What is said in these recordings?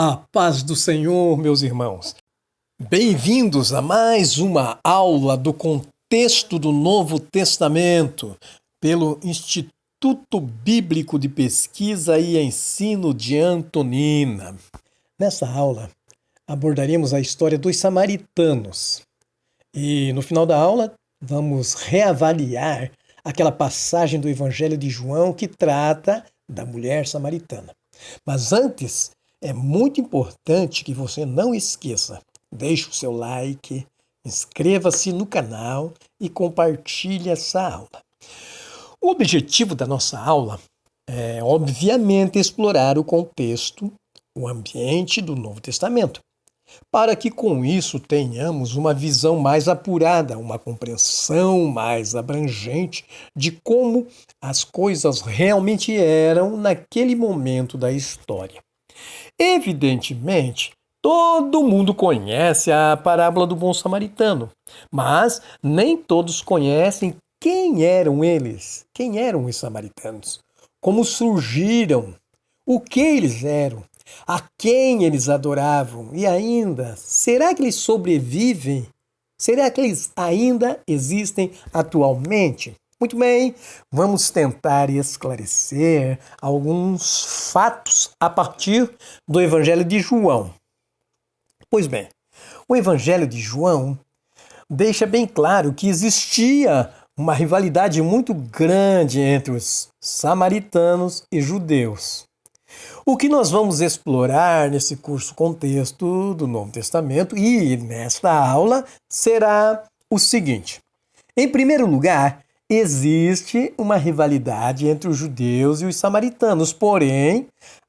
A paz do Senhor, meus irmãos. Bem-vindos a mais uma aula do contexto do Novo Testamento pelo Instituto Bíblico de Pesquisa e Ensino de Antonina. Nessa aula, abordaremos a história dos samaritanos. E no final da aula, vamos reavaliar aquela passagem do Evangelho de João que trata da mulher samaritana. Mas antes, é muito importante que você não esqueça, deixe o seu like, inscreva-se no canal e compartilhe essa aula. O objetivo da nossa aula é, obviamente, explorar o contexto, o ambiente do Novo Testamento, para que com isso tenhamos uma visão mais apurada, uma compreensão mais abrangente de como as coisas realmente eram naquele momento da história. Evidentemente, todo mundo conhece a parábola do bom samaritano, mas nem todos conhecem quem eram eles, quem eram os samaritanos, como surgiram, o que eles eram, a quem eles adoravam e ainda, será que eles sobrevivem? Será que eles ainda existem atualmente? Muito bem, vamos tentar esclarecer alguns fatos a partir do Evangelho de João. Pois bem, o Evangelho de João deixa bem claro que existia uma rivalidade muito grande entre os samaritanos e judeus. O que nós vamos explorar nesse curso contexto do Novo Testamento e nesta aula será o seguinte. Em primeiro lugar, existe uma rivalidade entre os judeus e os samaritanos, porém,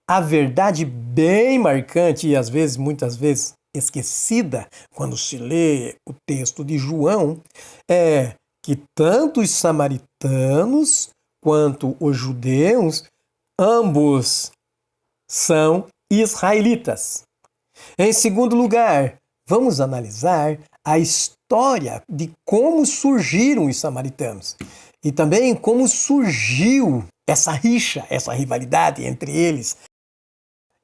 a verdade bem marcante e às vezes, muitas vezes, esquecida quando se lê o texto de João é que tanto os samaritanos quanto os judeus, ambos são israelitas. Em segundo lugar, vamos analisar a história de como surgiram os samaritanos e também como surgiu essa rixa, essa rivalidade entre eles.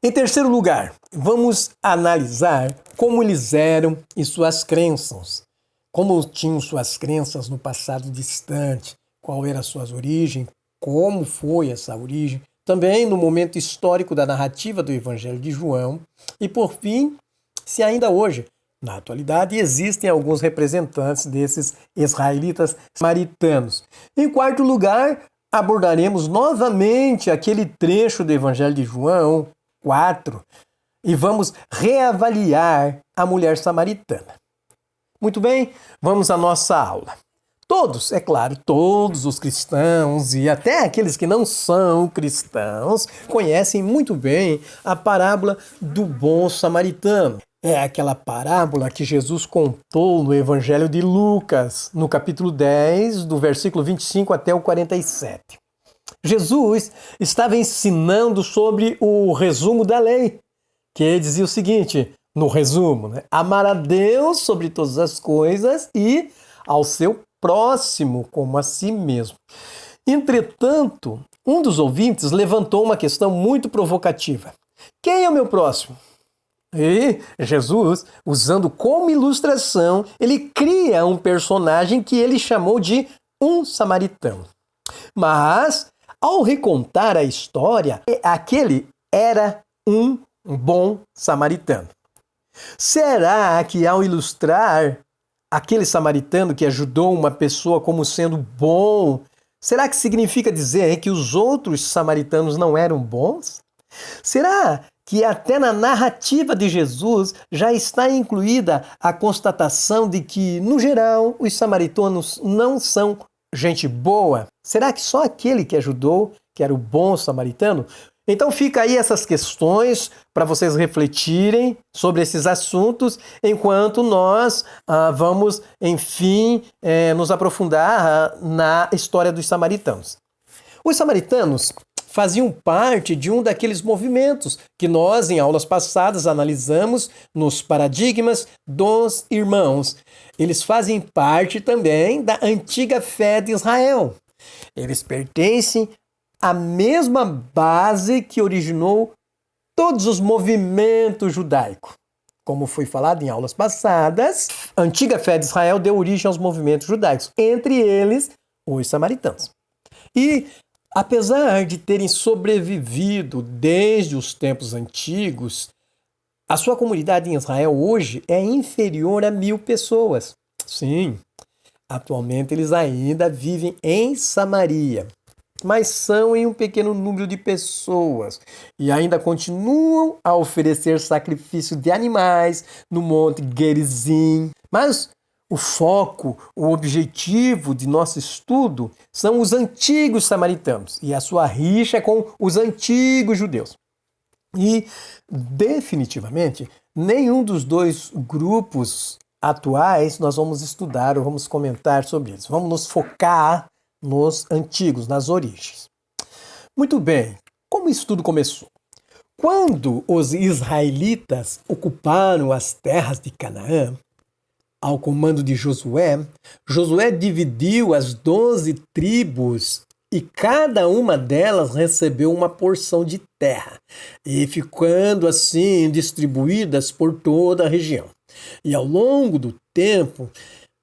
Em terceiro lugar, vamos analisar como eles eram e suas crenças, como tinham suas crenças no passado distante, qual era as suas origens, como foi essa origem, também no momento histórico da narrativa do Evangelho de João e, por fim, se ainda hoje, na atualidade, existem alguns representantes desses israelitas samaritanos. Em quarto lugar, abordaremos novamente aquele trecho do Evangelho de João 4 e vamos reavaliar a mulher samaritana. Muito bem, vamos à nossa aula. Todos, é claro, todos os cristãos e até aqueles que não são cristãos conhecem muito bem a parábola do bom samaritano. É aquela parábola que Jesus contou no Evangelho de Lucas, no capítulo 10, do versículo 25 até o 47. Jesus estava ensinando sobre o resumo da lei, que dizia o seguinte, no resumo, amar a Deus sobre todas as coisas e ao seu próximo como a si mesmo. Entretanto, um dos ouvintes levantou uma questão muito provocativa. Quem é o meu próximo? E Jesus, usando como ilustração, ele cria um personagem que ele chamou de um samaritano. Mas, ao recontar a história, aquele era um bom samaritano. Será que ao ilustrar aquele samaritano que ajudou uma pessoa como sendo bom, será que significa dizer que os outros samaritanos não eram bons? Será que até na narrativa de Jesus já está incluída a constatação de que, no geral, os samaritanos não são gente boa? Será que só aquele que ajudou, que era o bom samaritano? Então fica aí essas questões para vocês refletirem sobre esses assuntos, enquanto nós vamos, enfim, nos aprofundar na história dos samaritanos. Os samaritanos faziam parte de um daqueles movimentos que nós, em aulas passadas, analisamos nos paradigmas dos irmãos. Eles fazem parte também da antiga fé de Israel. Eles pertencem à mesma base que originou todos os movimentos judaicos. Como foi falado em aulas passadas, a antiga fé de Israel deu origem aos movimentos judaicos, entre eles os samaritanos. E, apesar de terem sobrevivido desde os tempos antigos, a sua comunidade em Israel hoje é inferior a 1.000 pessoas. Sim, atualmente eles ainda vivem em Samaria, mas são em um pequeno número de pessoas e ainda continuam a oferecer sacrifício de animais no Monte Gerizim. Mas o foco, o objetivo de nosso estudo são os antigos samaritanos e a sua rixa com os antigos judeus. E, definitivamente, nenhum dos dois grupos atuais nós vamos estudar ou vamos comentar sobre eles. Vamos nos focar nos antigos, nas origens. Muito bem, como isso tudo começou? Quando os israelitas ocuparam as terras de Canaã, ao comando de Josué, Josué dividiu as 12 tribos e cada uma delas recebeu uma porção de terra, e ficando assim distribuídas por toda a região. E ao longo do tempo,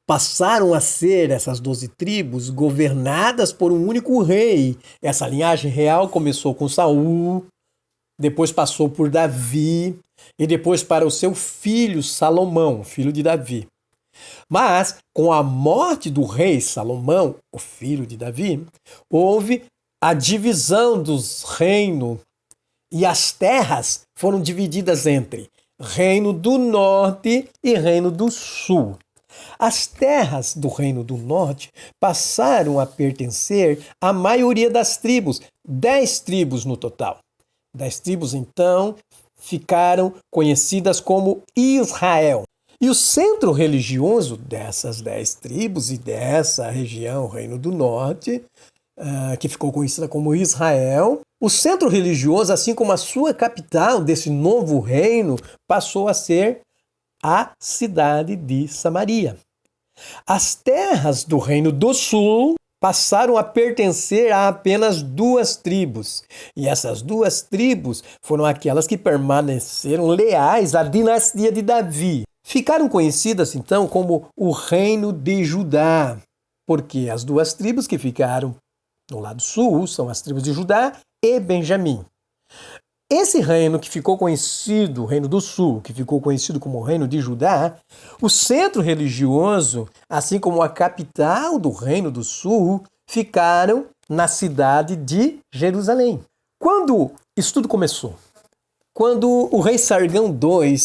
passaram a ser essas 12 tribos governadas por um único rei. Essa linhagem real começou com Saul, depois passou por Davi e depois para o seu filho Salomão, filho de Davi. Mas, com a morte do rei Salomão, o filho de Davi, houve a divisão dos reinos e as terras foram divididas entre Reino do Norte e Reino do Sul. As terras do Reino do Norte passaram a pertencer à maioria das tribos, 10 tribos no total. 10 tribos, então, ficaram conhecidas como Israel. E o centro religioso dessas 10 tribos e dessa região, o Reino do Norte, que ficou conhecida como Israel, o centro religioso, assim como a sua capital desse novo reino, passou a ser a cidade de Samaria. As terras do Reino do Sul passaram a pertencer a apenas 2 tribos. E essas 2 tribos foram aquelas que permaneceram leais à dinastia de Davi. Ficaram conhecidas, então, como o Reino de Judá, porque as 2 tribos que ficaram no lado sul são as tribos de Judá e Benjamim. Esse reino que ficou conhecido, o Reino do Sul, que ficou conhecido como o Reino de Judá, o centro religioso, assim como a capital do Reino do Sul, ficaram na cidade de Jerusalém. Quando isso tudo começou? Quando o rei Sargão II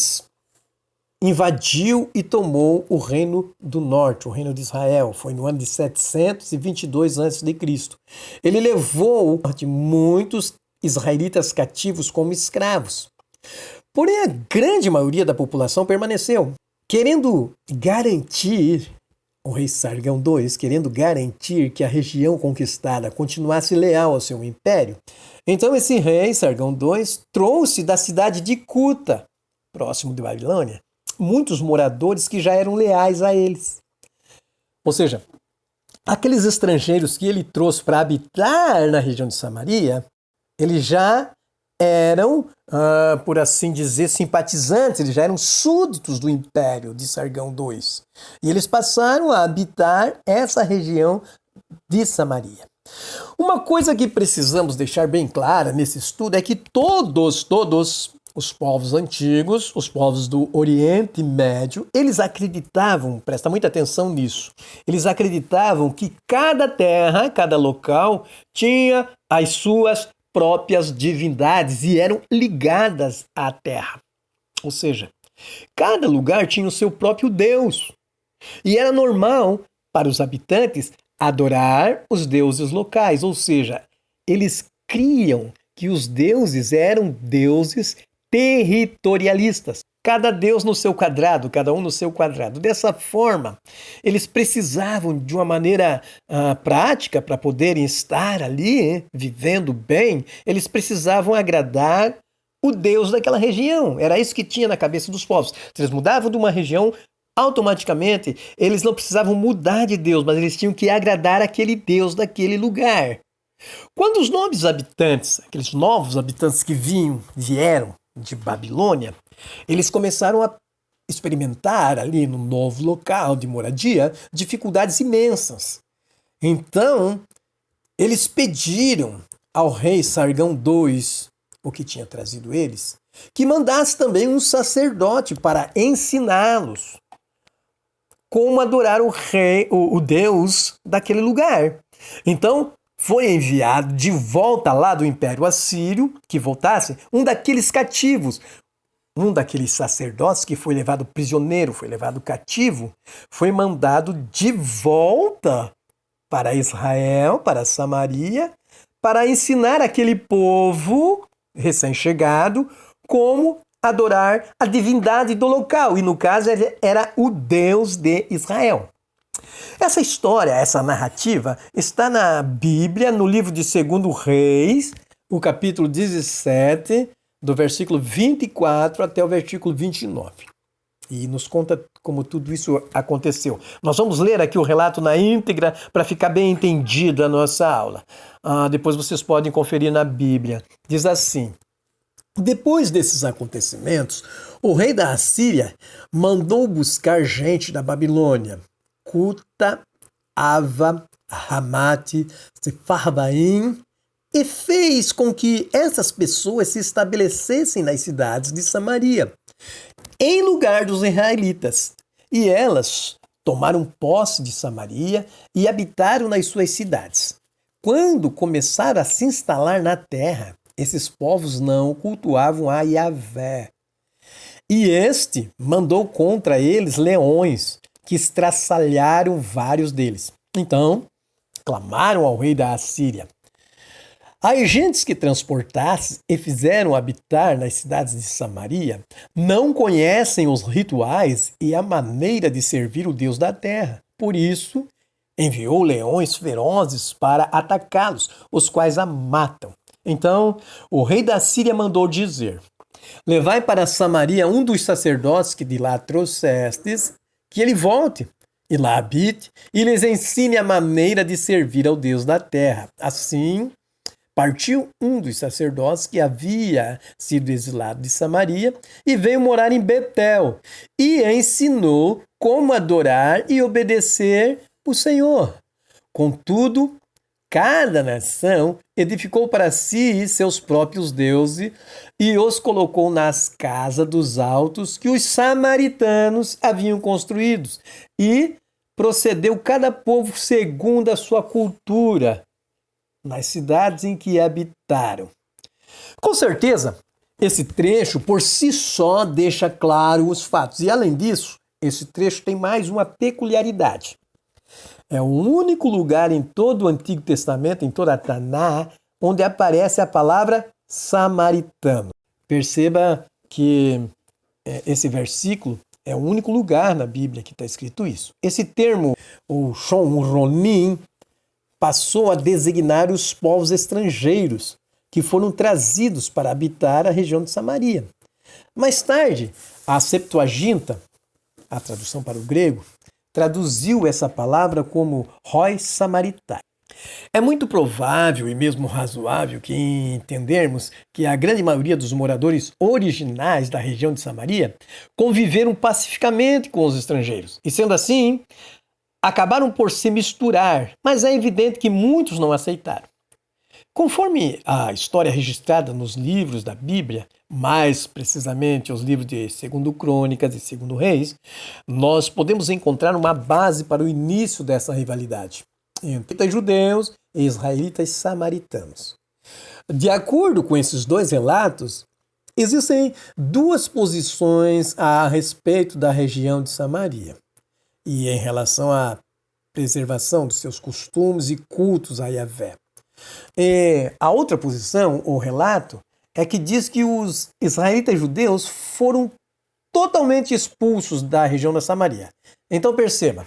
invadiu e tomou o Reino do Norte, o Reino de Israel. Foi no ano de 722 a.C. Ele levou muitos israelitas cativos como escravos. Porém, a grande maioria da população permaneceu. Querendo garantir, o rei Sargão II, querendo garantir que a região conquistada continuasse leal ao seu império, então esse rei Sargão II trouxe da cidade de Cuta, próximo de Babilônia, muitos moradores que já eram leais a eles. Ou seja, aqueles estrangeiros que ele trouxe para habitar na região de Samaria, eles já eram, por assim dizer, simpatizantes, eles já eram súditos do império de Sargão II. E eles passaram a habitar essa região de Samaria. Uma coisa que precisamos deixar bem clara nesse estudo é que todos os povos antigos, os povos do Oriente Médio, eles acreditavam, presta muita atenção nisso, eles acreditavam que cada terra, cada local tinha as suas próprias divindades e eram ligadas à terra. Ou seja, cada lugar tinha o seu próprio Deus. E era normal para os habitantes adorar os deuses locais, ou seja, eles criam que os deuses eram deuses territorialistas. Cada deus no seu quadrado, cada um no seu quadrado. Dessa forma, eles precisavam de uma maneira prática para poderem estar ali, vivendo bem, eles precisavam agradar o Deus daquela região. Era isso que tinha na cabeça dos povos. Se eles mudavam de uma região, automaticamente, eles não precisavam mudar de Deus, mas eles tinham que agradar aquele Deus daquele lugar. Quando os novos habitantes, aqueles novos habitantes que vieram de Babilônia, eles começaram a experimentar ali no novo local de moradia dificuldades imensas. Então, eles pediram ao rei Sargão II, o que tinha trazido eles, que mandasse também um sacerdote para ensiná-los como adorar o Deus daquele lugar. Então, foi enviado de volta lá do Império Assírio, que voltasse, um daqueles cativos, um daqueles sacerdotes que foi levado prisioneiro, foi levado cativo, foi mandado de volta para Israel, para Samaria, para ensinar aquele povo recém-chegado como adorar a divindade do local. E no caso era o Deus de Israel. Essa história, essa narrativa, está na Bíblia, no livro de 2 Reis, o capítulo 17, do versículo 24 até o versículo 29. E nos conta como tudo isso aconteceu. Nós vamos ler aqui o relato na íntegra para ficar bem entendido a nossa aula. Depois vocês podem conferir na Bíblia. Diz assim: depois desses acontecimentos, o rei da Assíria mandou buscar gente da Babilônia, Cuta, Ava, Ramate, Sefarvaim, e fez com que essas pessoas se estabelecessem nas cidades de Samaria, em lugar dos israelitas. E elas tomaram posse de Samaria e habitaram nas suas cidades. Quando começaram a se instalar na terra, esses povos não cultuavam a Yahvé. E este mandou contra eles leões, que estraçalharam vários deles. Então, clamaram ao rei da Assíria. As gentes que transportassem e fizeram habitar nas cidades de Samaria não conhecem os rituais e a maneira de servir o Deus da terra. Por isso, enviou leões ferozes para atacá-los, os quais a matam. Então, o rei da Síria mandou dizer: levai para Samaria um dos sacerdotes que de lá trouxestes, que ele volte e lá habite, e lhes ensine a maneira de servir ao Deus da terra. Assim, partiu um dos sacerdotes que havia sido exilado de Samaria e veio morar em Betel, e ensinou como adorar e obedecer o Senhor. Contudo, cada nação edificou para si seus próprios deuses e os colocou nas casas dos altos que os samaritanos haviam construídos. E procedeu cada povo segundo a sua cultura, nas cidades em que habitaram. Com certeza, esse trecho por si só deixa claro os fatos. E além disso, esse trecho tem mais uma peculiaridade. É o único lugar em todo o Antigo Testamento, em toda a Taná, onde aparece a palavra samaritano. Perceba que esse versículo é o único lugar na Bíblia que está escrito isso. Esse termo, o Shomronim, passou a designar os povos estrangeiros que foram trazidos para habitar a região de Samaria. Mais tarde, a Septuaginta, a tradução para o grego, traduziu essa palavra como Roi Samaritai. É muito provável e mesmo razoável que entendermos que a grande maioria dos moradores originais da região de Samaria conviveram pacificamente com os estrangeiros. E sendo assim, acabaram por se misturar, mas é evidente que muitos não aceitaram. Conforme a história registrada nos livros da Bíblia, mais precisamente os livros de 2 Crônicas e 2 Reis, nós podemos encontrar uma base para o início dessa rivalidade entre judeus e israelitas samaritanos. De acordo com esses dois relatos, existem duas posições a respeito da região de Samaria e em relação à preservação dos seus costumes e cultos a Yahvé. E a outra posição, ou relato, é que diz que os israelitas judeus foram totalmente expulsos da região da Samaria. Então perceba,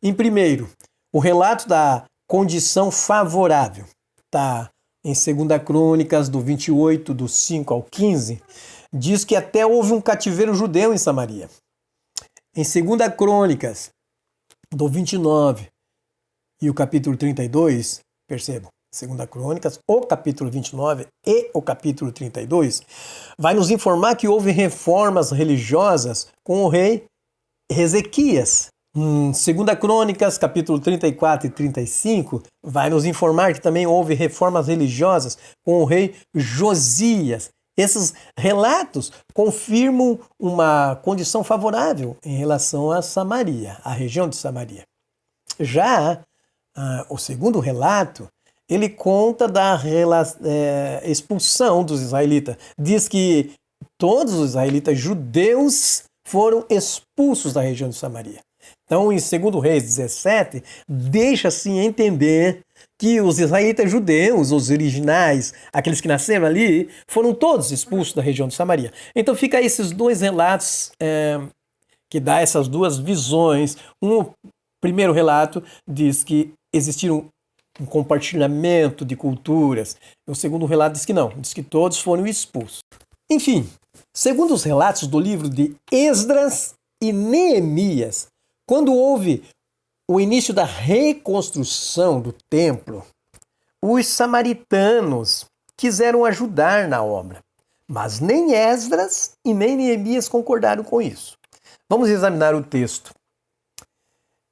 em primeiro, o relato da condição favorável está em 2 Crônicas, do 28, do 5 ao 15, diz que até houve um cativeiro judeu em Samaria. Em 2 Crônicas, do 29 e o capítulo 32, percebam, Segunda Crônicas, o capítulo 29 e o capítulo 32, vai nos informar que houve reformas religiosas com o rei Ezequias. Segunda Crônicas, capítulo 34 e 35, vai nos informar que também houve reformas religiosas com o rei Josias. Esses relatos confirmam uma condição favorável em relação a Samaria, a região de Samaria. Já o segundo relato, ele conta da expulsão dos israelitas. Diz que todos os israelitas judeus foram expulsos da região de Samaria. Então, em 2 Reis 17, deixa-se entender que os israelitas judeus, os originais, aqueles que nasceram ali, foram todos expulsos da região de Samaria. Então, fica esses dois relatos que dá essas duas visões. O primeiro relato diz que existiram um compartilhamento de culturas. O segundo relato diz que não, diz que todos foram expulsos. Enfim, segundo os relatos do livro de Esdras e Neemias, quando houve o início da reconstrução do templo, os samaritanos quiseram ajudar na obra, mas nem Esdras e nem Neemias concordaram com isso. Vamos examinar o texto.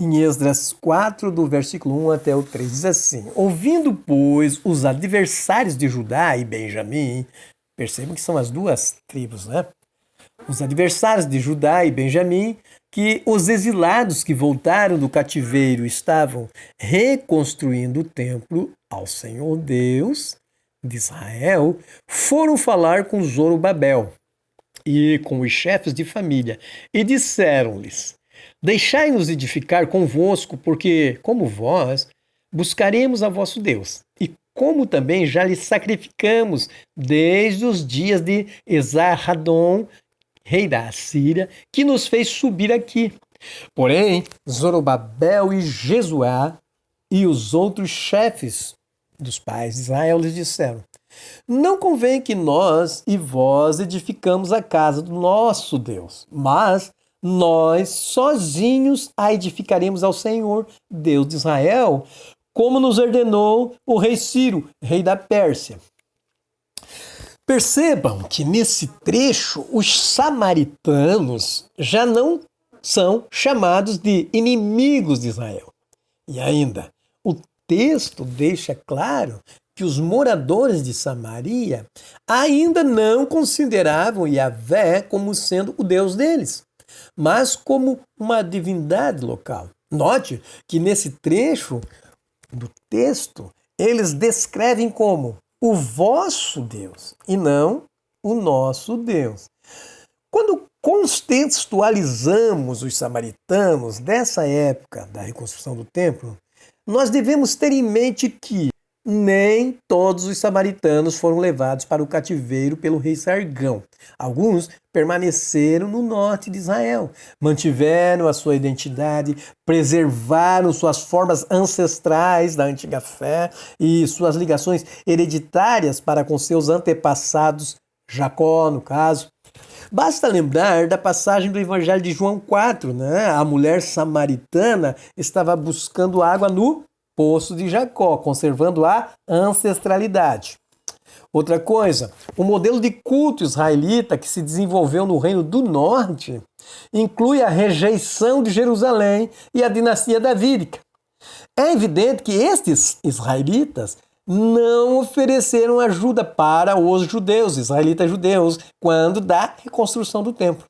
Em Esdras 4, do versículo 1 até o 3, diz assim: ouvindo, pois, os adversários de Judá e Benjamim, percebam que são as duas tribos, né? Os adversários de Judá e Benjamim, que os exilados que voltaram do cativeiro estavam reconstruindo o templo ao Senhor Deus de Israel, foram falar com Zorobabel e com os chefes de família e disseram-lhes: deixai-nos edificar convosco, porque, como vós, buscaremos a vosso Deus, e como também já lhe sacrificamos desde os dias de Esarhadon, rei da Assíria, que nos fez subir aqui. Porém, Zorobabel e Jesuá e os outros chefes dos pais de Israel lhes disseram: não convém que nós e vós edificamos a casa do nosso Deus, mas nós sozinhos a edificaremos ao Senhor, Deus de Israel, como nos ordenou o rei Ciro, rei da Pérsia. Percebam que nesse trecho os samaritanos já não são chamados de inimigos de Israel. E ainda, o texto deixa claro que os moradores de Samaria ainda não consideravam Yahvé como sendo o Deus deles, mas como uma divindade local. Note que nesse trecho do texto eles descrevem como o vosso Deus e não o nosso Deus. Quando contextualizamos os samaritanos dessa época da reconstrução do templo, nós devemos ter em mente que nem todos os samaritanos foram levados para o cativeiro pelo rei Sargão. Alguns permaneceram no norte de Israel, mantiveram a sua identidade, preservaram suas formas ancestrais da antiga fé e suas ligações hereditárias para com seus antepassados, Jacó, no caso. Basta lembrar da passagem do Evangelho de João 4, né? A mulher samaritana estava buscando água no poço de Jacó, conservando a ancestralidade. Outra coisa, o modelo de culto israelita que se desenvolveu no Reino do Norte inclui a rejeição de Jerusalém e a dinastia davídica. É evidente que estes israelitas não ofereceram ajuda para os judeus, israelitas judeus, quando da reconstrução do templo.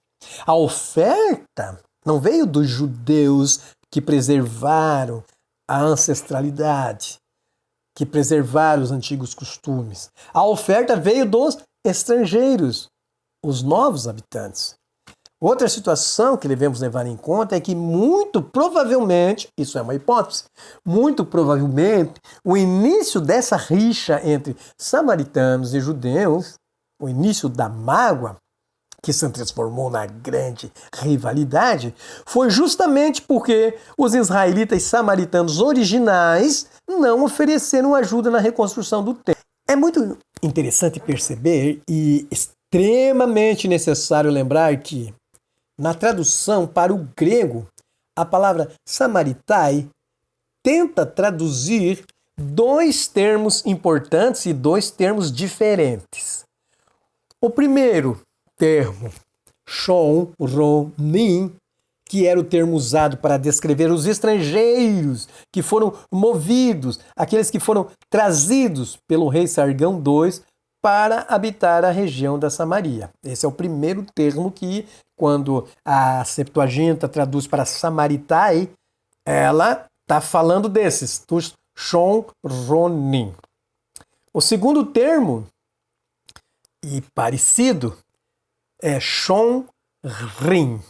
A oferta não veio dos judeus que preservaram a ancestralidade, que preservaram os antigos costumes. A oferta veio dos estrangeiros, os novos habitantes. Outra situação que devemos levar em conta é que muito provavelmente, isso é uma hipótese, muito provavelmente o início dessa rixa entre samaritanos e judeus, o início da mágoa, que se transformou na grande rivalidade, foi justamente porque os israelitas samaritanos originais não ofereceram ajuda na reconstrução do templo. É muito interessante perceber e extremamente necessário lembrar que, na tradução para o grego, a palavra samaritai tenta traduzir dois termos importantes e dois termos diferentes. O primeiro termo, Shomronim, que era o termo usado para descrever os estrangeiros que foram movidos, aqueles que foram trazidos pelo rei Sargão II para habitar a região da Samaria. Esse é o primeiro termo que, quando a Septuaginta traduz para Samaritai, ela está falando desses, dos Shomronim. O segundo termo, e parecido, é Shomrim,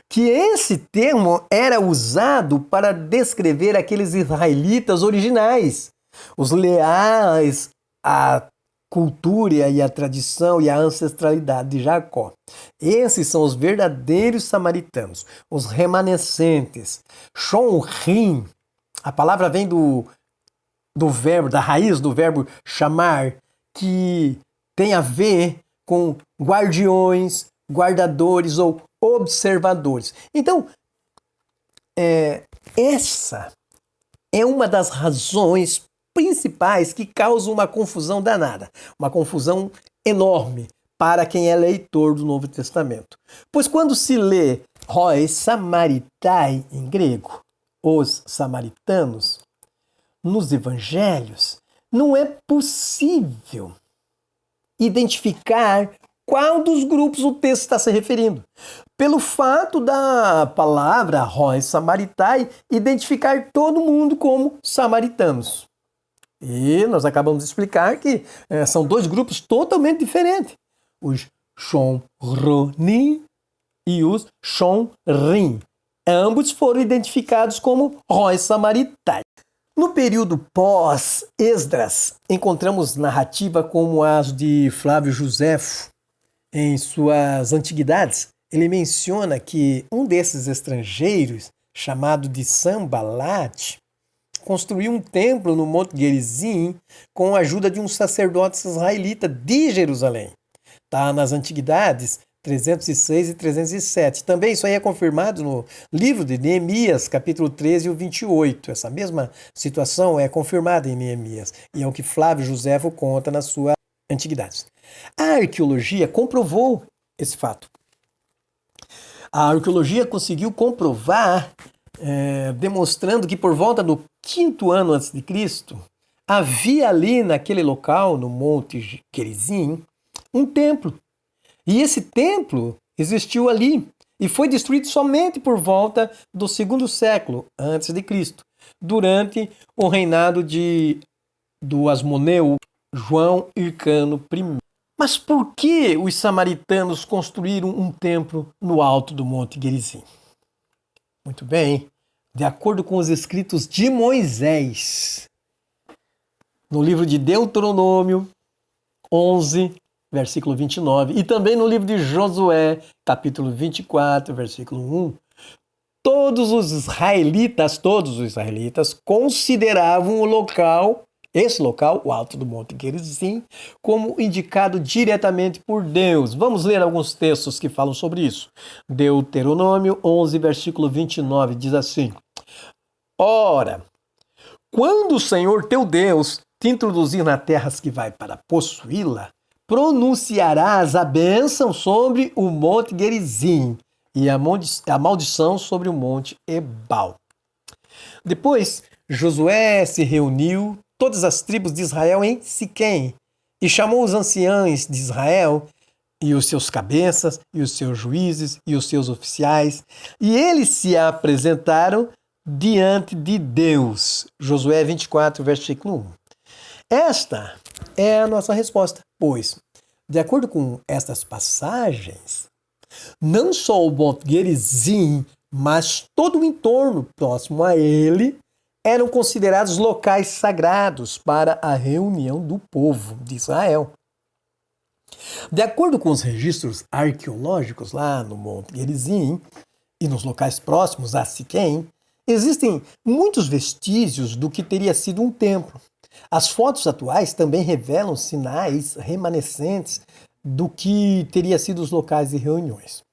que esse termo era usado para descrever aqueles israelitas originais, os leais à cultura e à tradição e à ancestralidade de Jacó. Esses são os verdadeiros samaritanos, os remanescentes. Shomrim, a palavra vem do verbo, da raiz do verbo chamar, que tem a ver com guardiões, guardadores ou observadores. Então, essa é uma das razões principais que causam uma confusão danada, uma confusão enorme para quem é leitor do Novo Testamento. Pois quando se lê Hoi Samaritai em grego, os samaritanos, nos evangelhos, não é possível identificar qual dos grupos o texto está se referindo. Pelo fato da palavra Hoi Samaritai identificar todo mundo como samaritanos. E nós acabamos de explicar que são dois grupos totalmente diferentes. Os Shomronim e os Shomrim. Ambos foram identificados como Hoi Samaritai. No período pós-Esdras, encontramos narrativa como as de Flávio Joséfo. Em suas antiguidades, ele menciona que um desses estrangeiros, chamado de Sambalat, construiu um templo no Monte Gerizim com a ajuda de um sacerdote israelita de Jerusalém. Está nas antiguidades 306 e 307. Também isso aí é confirmado no livro de Neemias, capítulo 13 e 28. Essa mesma situação é confirmada em Neemias e é o que Flávio Joséfo conta na sua antiguidades. A arqueologia comprovou esse fato. A arqueologia conseguiu comprovar, demonstrando que por volta do 5º ano antes de Cristo, havia ali naquele local, no Monte Gerizim, um templo. E esse templo existiu ali e foi destruído somente por volta do 2º século antes de Cristo, durante o reinado do Asmoneu João Hircano I. Mas por que os samaritanos construíram um templo no alto do Monte Gerizim? Muito bem, de acordo com os escritos de Moisés, no livro de Deuteronômio 11, versículo 29, e também no livro de Josué, capítulo 24, versículo 1, todos os israelitas consideravam esse local, o alto do Monte Gerizim, como indicado diretamente por Deus. Vamos ler alguns textos que falam sobre isso. Deuteronômio 11, versículo 29, diz assim: Ora, quando o Senhor teu Deus te introduzir na terra que vai para possuí-la, pronunciarás a bênção sobre o Monte Gerizim e a maldição sobre o Monte Ebal. Depois, Josué se reuniu todas as tribos de Israel em Siquém e chamou os anciãos de Israel e os seus cabeças e os seus juízes e os seus oficiais, e eles se apresentaram diante de Deus. Josué 24, versículo 1. Esta é a nossa resposta, pois, de acordo com estas passagens, não só o Monte Gerizim, mas todo o entorno próximo a ele eram considerados locais sagrados para a reunião do povo de Israel. De acordo com os registros arqueológicos lá no Monte Gerizim e nos locais próximos a Siquém, existem muitos vestígios do que teria sido um templo. As fotos atuais também revelam sinais remanescentes do que teria sido os locais de reuniões.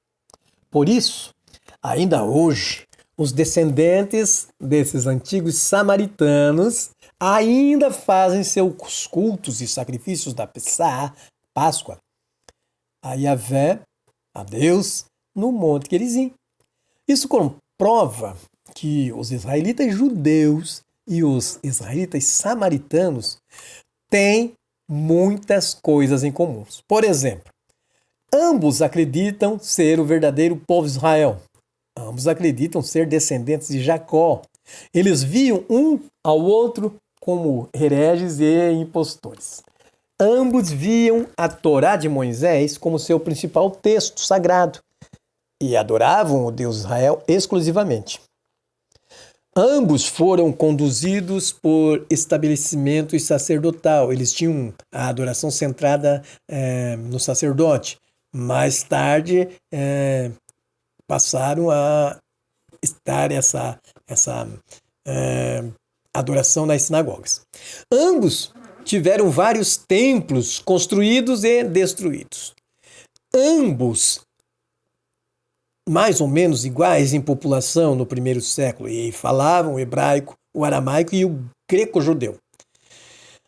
Por isso, ainda hoje, os descendentes desses antigos samaritanos ainda fazem seus cultos e sacrifícios da Pessah, Páscoa, a Yahvé, a Deus, no Monte Gerizim. Isso comprova que os israelitas judeus e os israelitas samaritanos têm muitas coisas em comum. Por exemplo, ambos acreditam ser o verdadeiro povo de Israel. Ambos acreditam ser descendentes de Jacó. Eles viam um ao outro como hereges e impostores. Ambos viam a Torá de Moisés como seu principal texto sagrado e adoravam o Deus Israel exclusivamente. Ambos foram conduzidos por estabelecimento sacerdotal. Eles tinham a adoração centrada no sacerdote. Mais tarde, passaram a estar essa adoração nas sinagogas. Ambos tiveram vários templos construídos e destruídos. Ambos mais ou menos iguais em população no primeiro século e falavam o hebraico, o aramaico e o greco-judeu.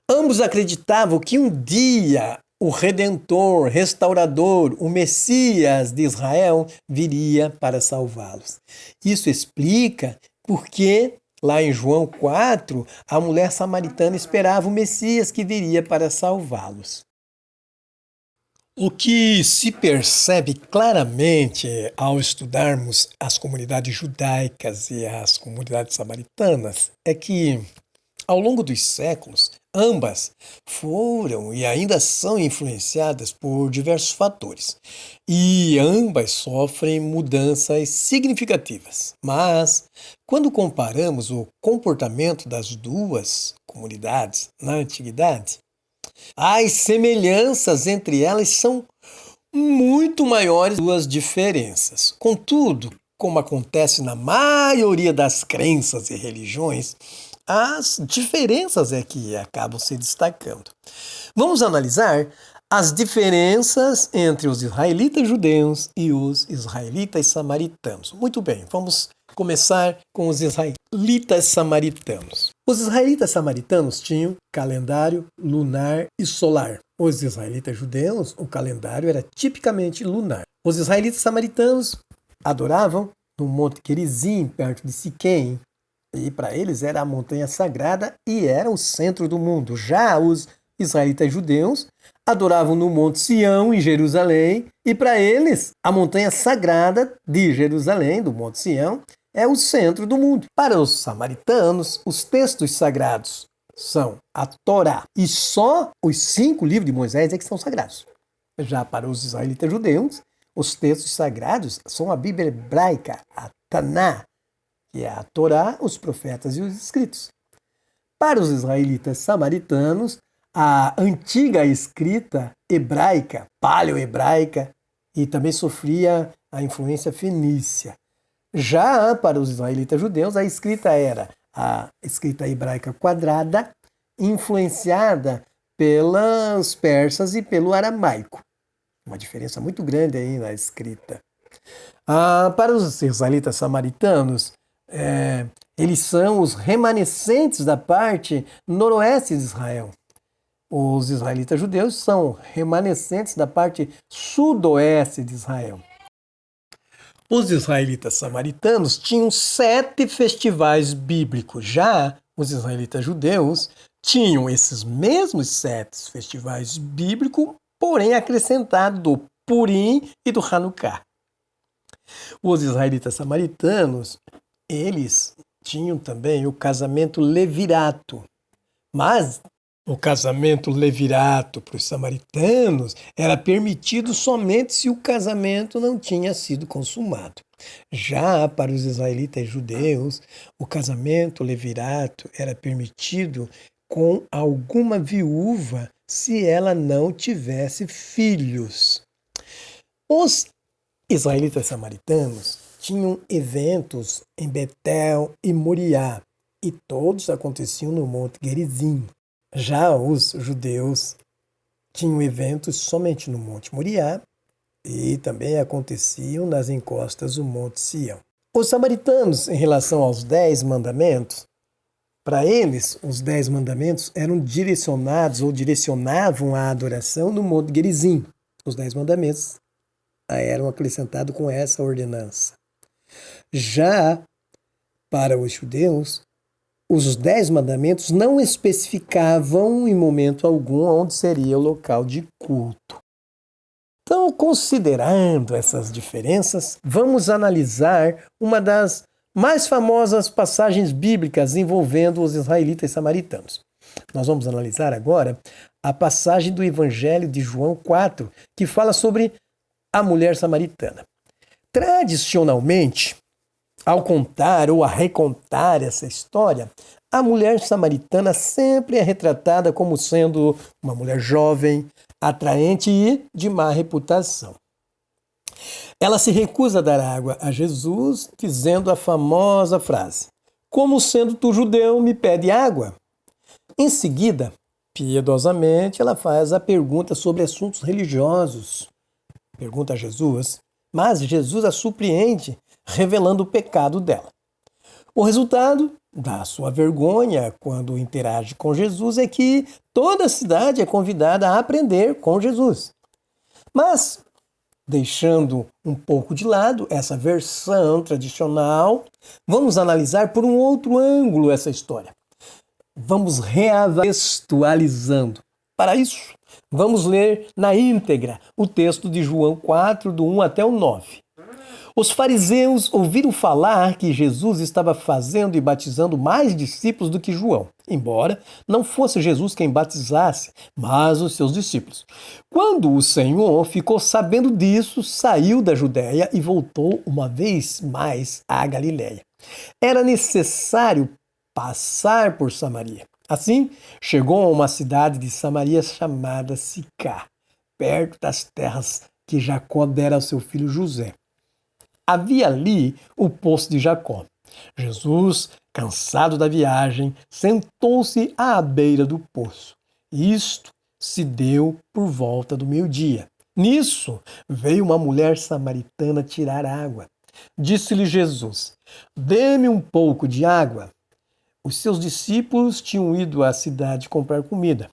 Ambos acreditavam que um dia o Redentor, Restaurador, o Messias de Israel viria para salvá-los. Isso explica porque lá em João 4, a mulher samaritana esperava o Messias que viria para salvá-los. O que se percebe claramente ao estudarmos as comunidades judaicas e as comunidades samaritanas é que, ao longo dos séculos, ambas foram e ainda são influenciadas por diversos fatores. E ambas sofrem mudanças significativas. Mas, quando comparamos o comportamento das duas comunidades na antiguidade, as semelhanças entre elas são muito maiores que as diferenças. Contudo, como acontece na maioria das crenças e religiões, as diferenças é que acabam se destacando. Vamos analisar as diferenças entre os israelitas judeus e os israelitas samaritanos. Muito bem, vamos começar com os israelitas samaritanos. Os israelitas samaritanos tinham calendário lunar e solar. Os israelitas judeus, o calendário era tipicamente lunar. Os israelitas samaritanos adoravam no Monte Gerizim, perto de Siquém, e para eles era a montanha sagrada e era o centro do mundo. Já os israelitas judeus adoravam no Monte Sião, em Jerusalém, e para eles a montanha sagrada de Jerusalém, do Monte Sião, é o centro do mundo. Para os samaritanos, os textos sagrados são a Torá, e só os 5 livros de Moisés é que são sagrados. Já para os israelitas judeus, os textos sagrados são a Bíblia hebraica, a Taná, que é a Torá, os profetas e os escritos. Para os israelitas samaritanos, a antiga escrita hebraica, paleo-hebraica, e também sofria a influência fenícia. Já para os israelitas judeus, a escrita era a escrita hebraica quadrada, influenciada pelos persas e pelo aramaico. Uma diferença muito grande aí na escrita. Para os israelitas samaritanos, eles são os remanescentes da parte noroeste de Israel. Os israelitas judeus são remanescentes da parte sudoeste de Israel. Os israelitas samaritanos tinham 7 festivais bíblicos. Já os israelitas judeus tinham esses mesmos 7 festivais bíblicos, porém acrescentado do Purim e do Hanukkah. Os israelitas samaritanos, eles tinham também o casamento levirato, mas o casamento levirato para os samaritanos era permitido somente se o casamento não tinha sido consumado. Já para os israelitas judeus, o casamento levirato era permitido com alguma viúva se ela não tivesse filhos. Os israelitas samaritanos tinham eventos em Betel e Moriá, e todos aconteciam no Monte Gerizim. Já os judeus tinham eventos somente no Monte Moriá e também aconteciam nas encostas do Monte Sião. Os samaritanos, em relação aos 10 mandamentos, Para eles, os 10 mandamentos eram direcionados ou direcionavam a adoração no Monte Gerizim. Os 10 mandamentos eram acrescentados com essa ordenança. Já para os judeus, os 10 mandamentos não especificavam em momento algum onde seria o local de culto. Então, considerando essas diferenças, vamos analisar uma das mais famosas passagens bíblicas envolvendo os israelitas samaritanos. Nós vamos analisar agora a passagem do Evangelho de João 4, que fala sobre a mulher samaritana. Tradicionalmente, ao contar ou a recontar essa história, a mulher samaritana sempre é retratada como sendo uma mulher jovem, atraente e de má reputação. Ela se recusa a dar água a Jesus, dizendo a famosa frase: "Como sendo tu judeu, me pede água?" Em seguida, piedosamente, ela faz a pergunta sobre assuntos religiosos. Pergunta a Jesus, mas Jesus a surpreende, revelando o pecado dela. O resultado da sua vergonha quando interage com Jesus é que toda a cidade é convidada a aprender com Jesus. Mas, deixando um pouco de lado essa versão tradicional, vamos analisar por um outro ângulo essa história. Vamos reavextualizando. Para isso, vamos ler na íntegra o texto de João 4, do 1 até o 9. Os fariseus ouviram falar que Jesus estava fazendo e batizando mais discípulos do que João, embora não fosse Jesus quem batizasse, mas os seus discípulos. Quando o Senhor ficou sabendo disso, saiu da Judéia e voltou uma vez mais à Galiléia. Era necessário passar por Samaria. Assim, chegou a uma cidade de Samaria chamada Sicá, perto das terras que Jacó dera ao seu filho José. Havia ali o poço de Jacó. Jesus, cansado da viagem, sentou-se à beira do poço. Isto se deu por volta do meio-dia. Nisso, veio uma mulher samaritana tirar água. Disse-lhe Jesus: "Dê-me um pouco de água." Os seus discípulos tinham ido à cidade comprar comida.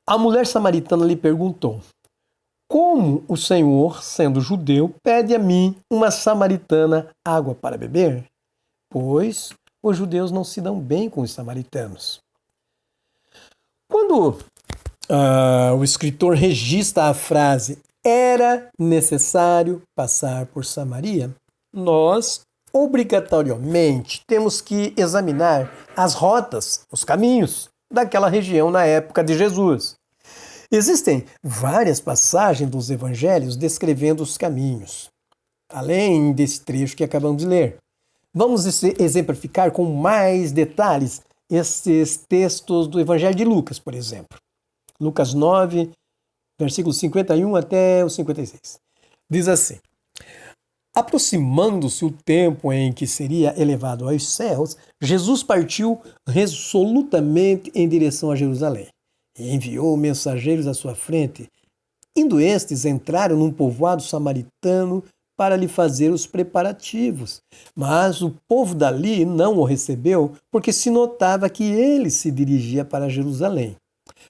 A mulher samaritana lhe perguntou: "Como o Senhor, sendo judeu, pede a mim, uma samaritana, água para beber?" Pois os judeus não se dão bem com os samaritanos. Quando o escritor registra a frase "era necessário passar por Samaria", nós obrigatoriamente temos que examinar as rotas, os caminhos daquela região na época de Jesus. Existem várias passagens dos evangelhos descrevendo os caminhos, além desse trecho que acabamos de ler. Vamos exemplificar com mais detalhes esses textos do evangelho de Lucas, por exemplo. Lucas 9, versículos 51 até o 56. Diz assim: "Aproximando-se o tempo em que seria elevado aos céus, Jesus partiu resolutamente em direção a Jerusalém e enviou mensageiros à sua frente. Indo estes, entraram num povoado samaritano para lhe fazer os preparativos. Mas o povo dali não o recebeu, porque se notava que ele se dirigia para Jerusalém.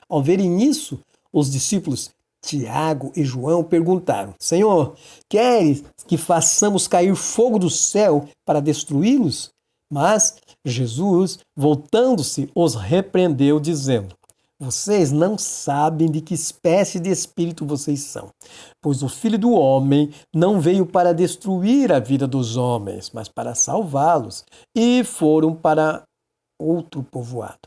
Ao verem isso, os discípulos Tiago e João perguntaram: "Senhor, queres que façamos cair fogo do céu para destruí-los?" Mas Jesus, voltando-se, os repreendeu, dizendo: "Vocês não sabem de que espécie de espírito vocês são, pois o Filho do Homem não veio para destruir a vida dos homens, mas para salvá-los." E foram para outro povoado.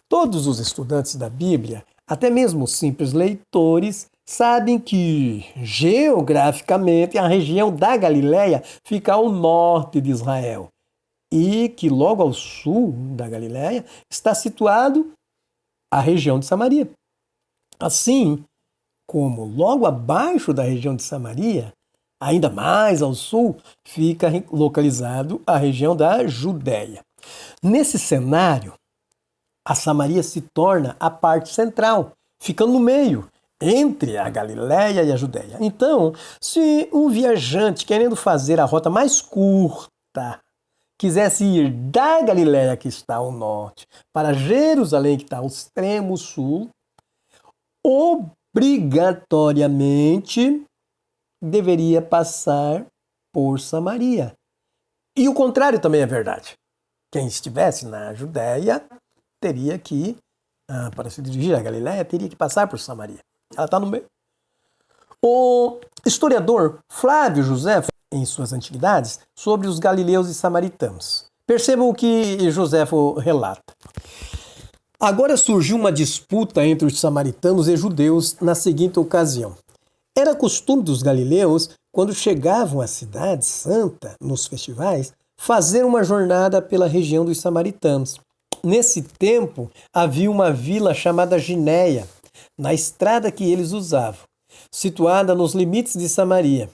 Todos os estudantes da Bíblia, até mesmo os simples leitores, sabem que, geograficamente, a região da Galiléia fica ao norte de Israel e que logo ao sul da Galiléia está situado a região de Samaria. Assim como logo abaixo da região de Samaria, ainda mais ao sul, fica localizado a região da Judéia. Nesse cenário, a Samaria se torna a parte central, ficando no meio, entre a Galiléia e a Judéia. Então, se um viajante querendo fazer a rota mais curta, quisesse ir da Galiléia, que está ao norte, para Jerusalém, que está ao extremo sul, obrigatoriamente deveria passar por Samaria. E o contrário também é verdade. Quem estivesse na Judéia teria que, para se dirigir à Galiléia, teria que passar por Samaria. Ela está no meio. O historiador Flávio José, em suas antiguidades, sobre os galileus e samaritanos. Percebam o que Joséfo relata. Agora surgiu uma disputa entre os samaritanos e judeus na seguinte ocasião. Era costume dos galileus, quando chegavam à cidade santa, nos festivais, fazer uma jornada pela região dos samaritanos. Nesse tempo, havia uma vila chamada Ginéia, na estrada que eles usavam, situada nos limites de Samaria,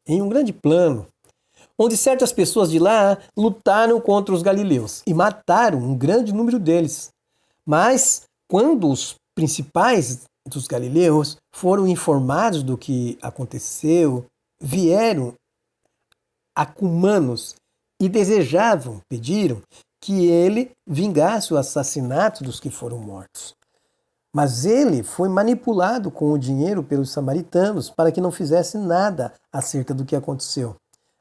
em um grande plano, onde certas pessoas de lá lutaram contra os galileus e mataram um grande número deles. Mas, quando os principais dos galileus foram informados do que aconteceu, vieram a cumanos e pediram que ele vingasse o assassinato dos que foram mortos. Mas ele foi manipulado com o dinheiro pelos samaritanos para que não fizesse nada acerca do que aconteceu,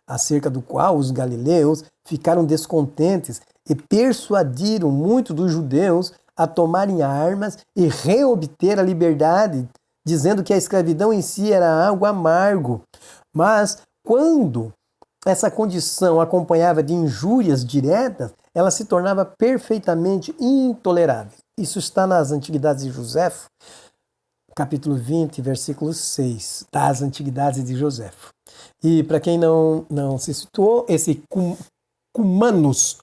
acerca do qual os galileus ficaram descontentes e persuadiram muitos dos judeus a tomarem armas e reobter a liberdade, dizendo que a escravidão em si era algo amargo. Mas quando essa condição acompanhava de injúrias diretas, ela se tornava perfeitamente intolerável. Isso está nas Antiguidades de Joséfo, capítulo 20, versículo 6, das Antiguidades de Joséfo. E para quem não se situou, esse Cumanus,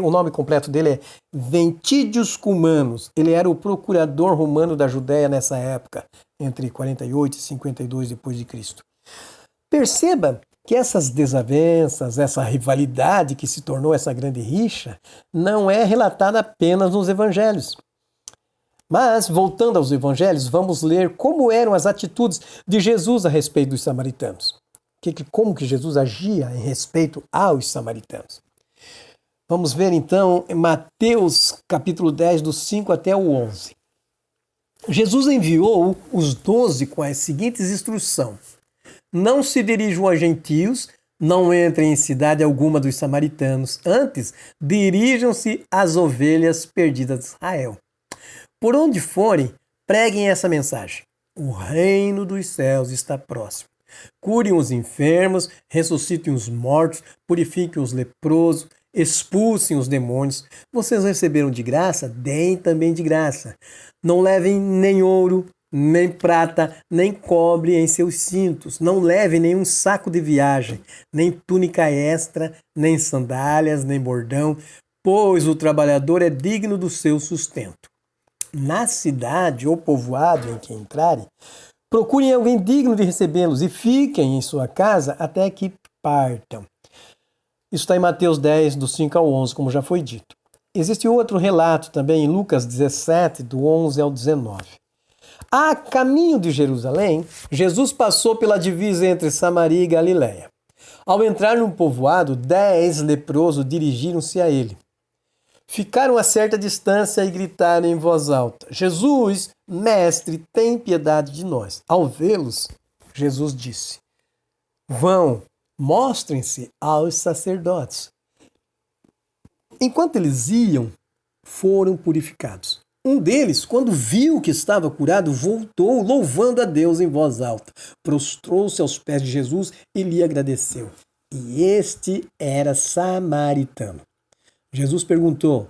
o nome completo dele é Ventídius Cumanus. Ele era o procurador romano da Judéia nessa época, entre 48 e 52 depois de Cristo. Perceba que essas desavenças, essa rivalidade que se tornou essa grande rixa, não é relatada apenas nos evangelhos. Mas, voltando aos evangelhos, vamos ler como eram as atitudes de Jesus a respeito dos samaritanos. Como que Jesus agia em respeito aos samaritanos. Vamos ver então em Mateus capítulo 10, do 5 até o 11. Jesus enviou os 12 com as seguintes instruções. Não se dirijam a gentios, não entrem em cidade alguma dos samaritanos. Antes, dirijam-se às ovelhas perdidas de Israel. Por onde forem, preguem essa mensagem. O reino dos céus está próximo. Curem os enfermos, ressuscitem os mortos, purifiquem os leprosos, expulsem os demônios. Vocês receberam de graça, deem também de graça. Não levem nem ouro, nem prata, nem cobre em seus cintos. Não leve nenhum saco de viagem, nem túnica extra, nem sandálias, nem bordão, pois o trabalhador é digno do seu sustento. Na cidade ou povoado em que entrarem, procurem alguém digno de recebê-los e fiquem em sua casa até que partam. Isso está em Mateus 10, do 5 ao 11, como já foi dito. Existe outro relato também em Lucas 17, do 11 ao 19. A caminho de Jerusalém, Jesus passou pela divisa entre Samaria e Galiléia. Ao entrar num povoado, 10 leprosos dirigiram-se a ele. Ficaram a certa distância e gritaram em voz alta: Jesus, mestre, tem piedade de nós. Ao vê-los, Jesus disse: Vão, mostrem-se aos sacerdotes. Enquanto eles iam, foram purificados. Um deles, quando viu que estava curado, voltou louvando a Deus em voz alta. Prostrou-se aos pés de Jesus e lhe agradeceu. E este era samaritano. Jesus perguntou: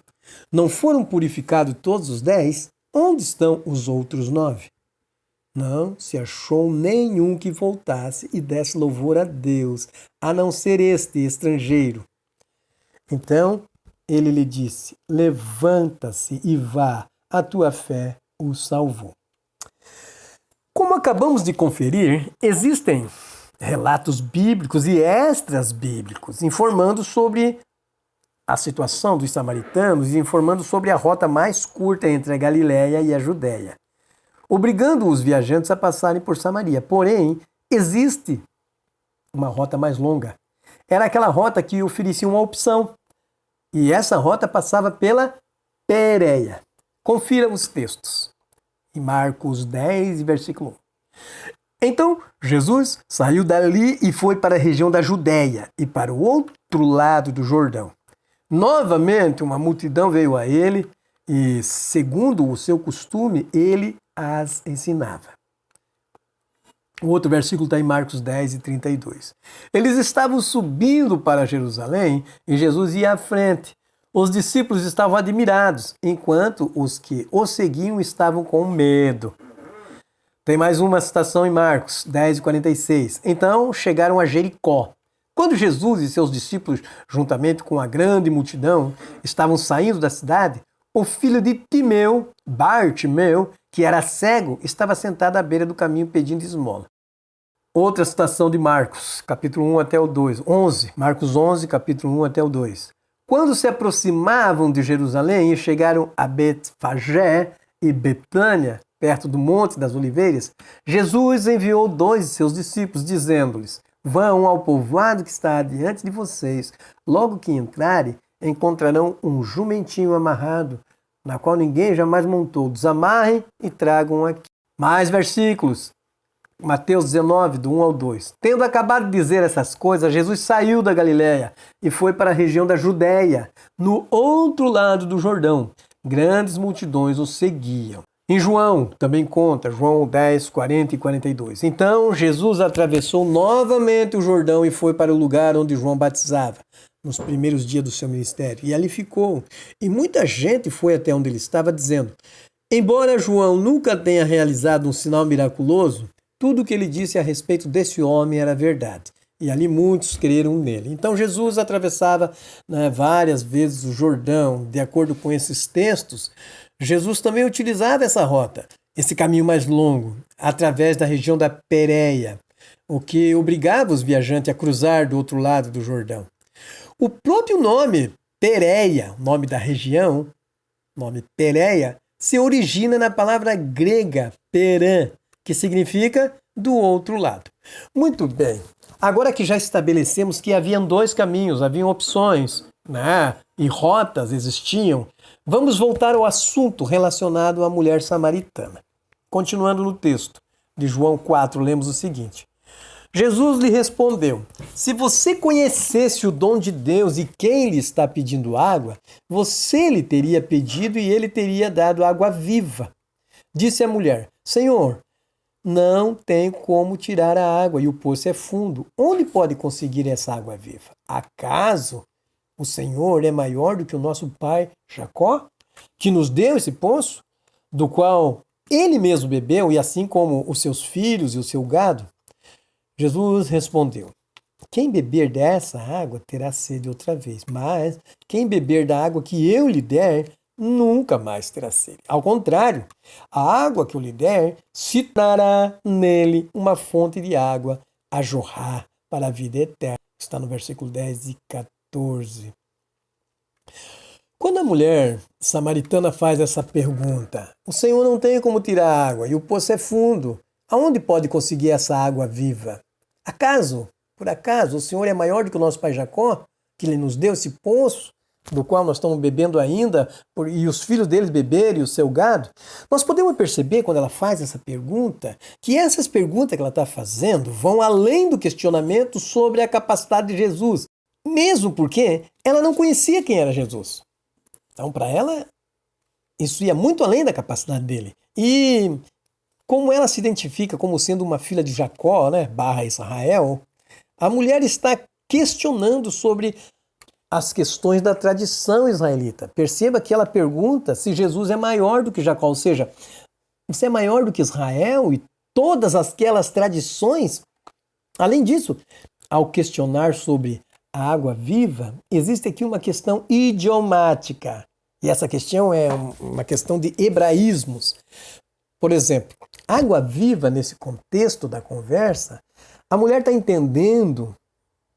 Não foram purificados todos os 10? Onde estão os outros 9? Não se achou nenhum que voltasse e desse louvor a Deus, a não ser este estrangeiro. Então ele lhe disse: Levanta-se e vá, a tua fé o salvou. Como acabamos de conferir, existem relatos bíblicos e extras bíblicos informando sobre a situação dos samaritanos e informando sobre a rota mais curta entre a Galiléia e a Judéia, obrigando os viajantes a passarem por Samaria. Porém, existe uma rota mais longa. era aquela rota que oferecia uma opção. E essa rota passava pela Pérea. Confira os textos. Em Marcos 10, versículo 1. Então, Jesus saiu dali e foi para a região da Judéia e para o outro lado do Jordão. Novamente, uma multidão veio a ele e, segundo o seu costume, ele as ensinava. O outro versículo está em Marcos 10 e 32. Eles estavam subindo para Jerusalém e Jesus ia à frente. Os discípulos estavam admirados, enquanto os que o seguiam estavam com medo. Tem mais uma citação em Marcos 10 e 46. Então chegaram a Jericó. Quando Jesus e seus discípulos, juntamente com a grande multidão, estavam saindo da cidade, o filho de Timeu, Bartimeu, que era cego, estava sentado à beira do caminho pedindo esmola. Outra citação de Marcos, capítulo 1 até o 2. 11, Marcos 11, capítulo 1 até o 2. Quando se aproximavam de Jerusalém e chegaram a Betfagé e Betânia, perto do Monte das Oliveiras, Jesus enviou 2 de seus discípulos, dizendo-lhes: vão ao povoado que está adiante de vocês. Logo que entrarem, encontrarão um jumentinho amarrado, na qual ninguém jamais montou. Desamarrem e tragam aqui. Mais versículos. Mateus 19, do 1 ao 2. Tendo acabado de dizer essas coisas, Jesus saiu da Galiléia e foi para a região da Judéia, no outro lado do Jordão. Grandes multidões o seguiam. Em João, também conta, João 10, 40 e 42. Então, Jesus atravessou novamente o Jordão e foi para o lugar onde João batizava, nos primeiros dias do seu ministério. E ali ficou. E muita gente foi até onde ele estava, dizendo: embora João nunca tenha realizado um sinal miraculoso, tudo o que ele disse a respeito desse homem era verdade. E ali muitos creram nele. Então Jesus atravessava várias vezes o Jordão. De acordo com esses textos, Jesus também utilizava essa rota, esse caminho mais longo, através da região da Pérea, o que obrigava os viajantes a cruzar do outro lado do Jordão. O próprio nome Pérea, nome da região, nome Pérea, se origina na palavra grega perã, que significa do outro lado. Muito bem. Agora que já estabelecemos que haviam 2 caminhos, haviam opções, e rotas existiam, vamos voltar ao assunto relacionado à mulher samaritana. Continuando no texto de João 4, lemos o seguinte: Jesus lhe respondeu: se você conhecesse o dom de Deus e quem lhe está pedindo água, você lhe teria pedido e ele teria dado água viva. Disse a mulher: Senhor, não tem como tirar a água e o poço é fundo. Onde pode conseguir essa água viva? Acaso o Senhor é maior do que o nosso pai Jacó, que nos deu esse poço, do qual ele mesmo bebeu, e assim como os seus filhos e o seu gado? Jesus respondeu: quem beber dessa água terá sede outra vez, mas quem beber da água que eu lhe der, nunca mais terá sede. Ao contrário, a água que eu lhe der se tornará nele uma fonte de água a jorrar para a vida eterna. Está no versículo 10 e 14. Quando a mulher samaritana faz essa pergunta: o Senhor não tem como tirar água e o poço é fundo, aonde pode conseguir essa água viva? Por acaso, o Senhor é maior do que o nosso pai Jacó, que ele nos deu esse poço, do qual nós estamos bebendo ainda, e os filhos deles beberem e o seu gado? Nós podemos perceber, quando ela faz essa pergunta, que essas perguntas que ela está fazendo vão além do questionamento sobre a capacidade de Jesus, mesmo porque ela não conhecia quem era Jesus. Então, para ela, isso ia muito além da capacidade dele. E como ela se identifica como sendo uma filha de Jacó, / Israel, a mulher está questionando sobre as questões da tradição israelita. Perceba que ela pergunta se Jesus é maior do que Jacó, ou seja, você é maior do que Israel e todas aquelas tradições. Além disso, ao questionar sobre a água viva, existe aqui uma questão idiomática. E essa questão é uma questão de hebraísmos. Por exemplo, água viva, nesse contexto da conversa, a mulher está entendendo,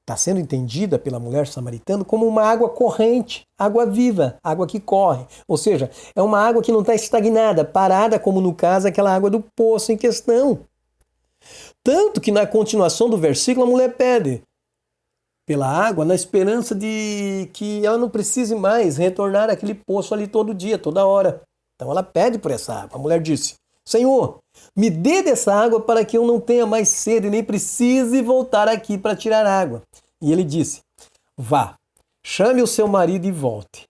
está sendo entendida pela mulher samaritana como uma água corrente, água viva, água que corre. Ou seja, é uma água que não está estagnada, parada, como no caso aquela água do poço em questão. Tanto que na continuação do versículo a mulher pede: pela água na esperança de que ela não precise mais retornar àquele poço ali todo dia, toda hora. Então ela pede por essa água. A mulher disse: Senhor, me dê dessa água para que eu não tenha mais sede, nem precise voltar aqui para tirar água. E ele disse: Vá, chame o seu marido e volte.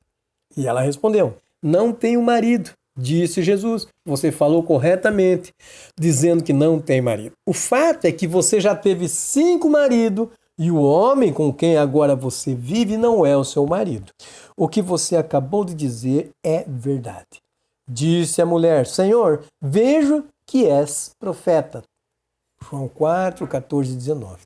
E ela respondeu: Não tenho marido. Disse Jesus: Você falou corretamente, dizendo que não tem marido. O fato é que você já teve 5 maridos e o homem com quem agora você vive não é o seu marido. O que você acabou de dizer é verdade. Disse a mulher: Senhor, vejo que és profeta. João 4, 14 e 19.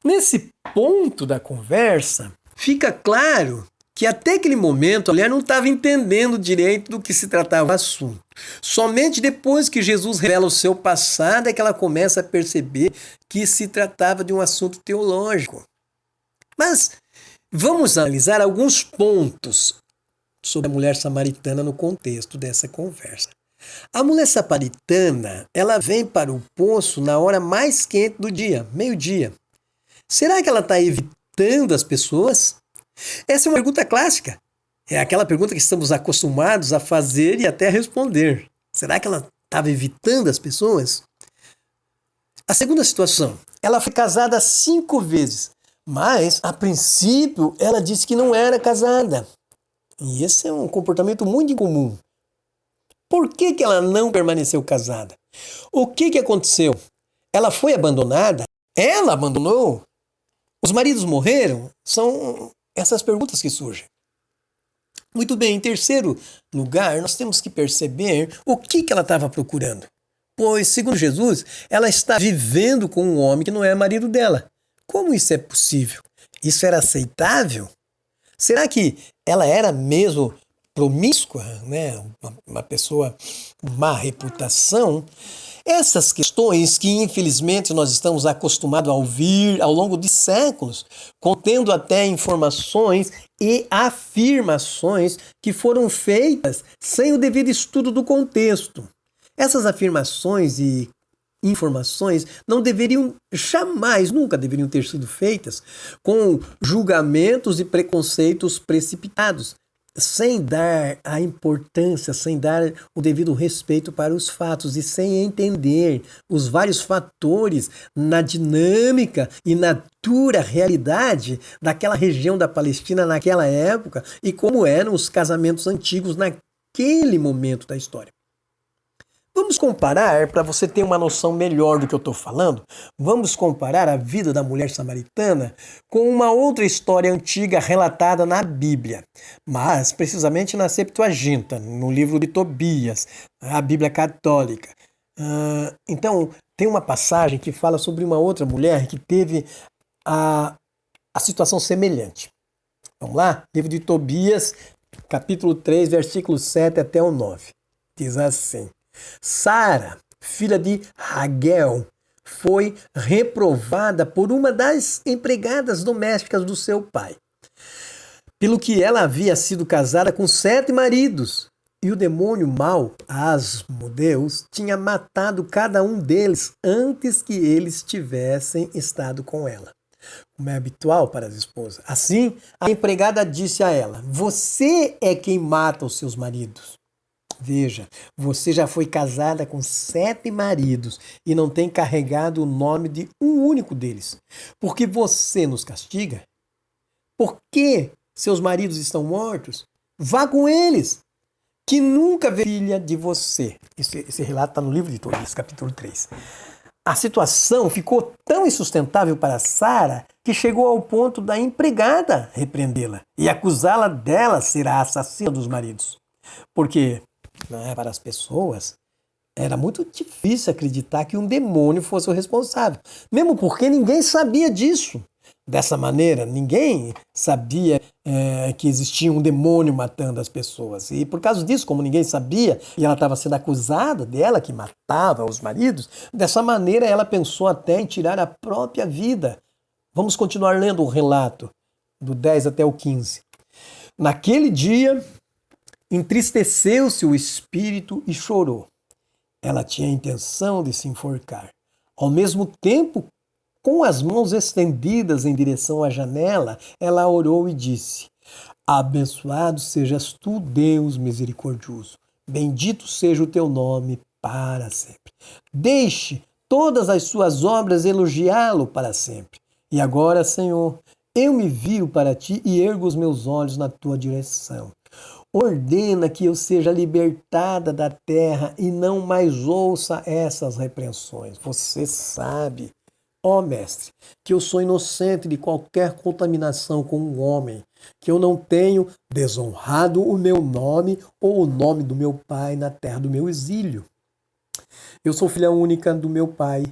Nesse ponto da conversa, fica claro que até aquele momento a mulher não estava entendendo direito do que se tratava o assunto. Somente depois que Jesus revela o seu passado é que ela começa a perceber que se tratava de um assunto teológico. Mas vamos analisar alguns pontos sobre a mulher samaritana no contexto dessa conversa. A mulher samaritana, ela vem para o poço na hora mais quente do dia, meio-dia. Será que ela está evitando as pessoas? Essa é uma pergunta clássica. É aquela pergunta que estamos acostumados a fazer e até a responder. Será que ela estava evitando as pessoas? A segunda situação, ela foi casada 5 vezes, mas a princípio ela disse que não era casada. E esse é um comportamento muito incomum. Por que ela não permaneceu casada? O que aconteceu? Ela foi abandonada? Ela abandonou? Os maridos morreram? São essas perguntas que surgem. Muito bem, em terceiro lugar, nós temos que perceber o que ela estava procurando. Pois, segundo Jesus, ela está vivendo com um homem que não é marido dela. Como isso é possível? Isso era aceitável? Será que ela era mesmo promíscua, né? Uma pessoa com má reputação? Essas questões que, infelizmente, nós estamos acostumados a ouvir ao longo de séculos, contendo até informações e afirmações que foram feitas sem o devido estudo do contexto. Essas afirmações e informações não deveriam jamais, nunca deveriam ter sido feitas com julgamentos e preconceitos precipitados, sem dar a importância, sem dar o devido respeito para os fatos e sem entender os vários fatores na dinâmica e na dura realidade daquela região da Palestina naquela época e como eram os casamentos antigos naquele momento da história. Vamos comparar, para você ter uma noção melhor do que eu estou falando, vamos comparar a vida da mulher samaritana com uma outra história antiga relatada na Bíblia, mas precisamente na Septuaginta, no livro de Tobias, a Bíblia católica. Então, tem uma passagem que fala sobre uma outra mulher que teve a situação semelhante. Vamos lá? Livro de Tobias, capítulo 3, versículos 7 até o 9. Diz assim: Sara, filha de Raguel, foi reprovada por uma das empregadas domésticas do seu pai, pelo que ela havia sido casada com 7 maridos, e o demônio mau, Asmodeus, tinha matado cada um deles antes que eles tivessem estado com ela, como é habitual para as esposas. Assim, a empregada disse a ela: Você é quem mata os seus maridos. Veja, você já foi casada com 7 maridos e não tem carregado o nome de um único deles. Porque você nos castiga? Por que seus maridos estão mortos? Vá com eles, que nunca vê filha de você. Esse relato está no livro de Tobias, capítulo 3. A situação ficou tão insustentável para Sara que chegou ao ponto da empregada repreendê-la e acusá-la dela ser a assassina dos maridos. Porque para as pessoas era muito difícil acreditar que um demônio fosse o responsável, mesmo porque ninguém sabia disso. Dessa maneira, ninguém sabia que existia um demônio matando as pessoas. E por causa disso, como ninguém sabia, e ela estava sendo acusada dela que matava os maridos, dessa maneira ela pensou até em tirar a própria vida. Vamos continuar lendo o relato, do 10 até o 15. Naquele dia, entristeceu-se o espírito e chorou. Ela tinha a intenção de se enforcar. Ao mesmo tempo, Com as mãos estendidas em direção à janela, ela orou e disse: Abençoado sejas tu, Deus misericordioso. Bendito seja o teu nome para sempre. Deixe todas as suas obras elogiá-lo para sempre. E agora, Senhor, eu me viro para ti e ergo os meus olhos na tua direção. Ordena que eu seja libertada da terra e não mais ouça essas repreensões. Você sabe, ó mestre, que eu sou inocente de qualquer contaminação com um homem, que eu não tenho desonrado o meu nome ou o nome do meu pai na terra do meu exílio. Eu sou filha única do meu pai.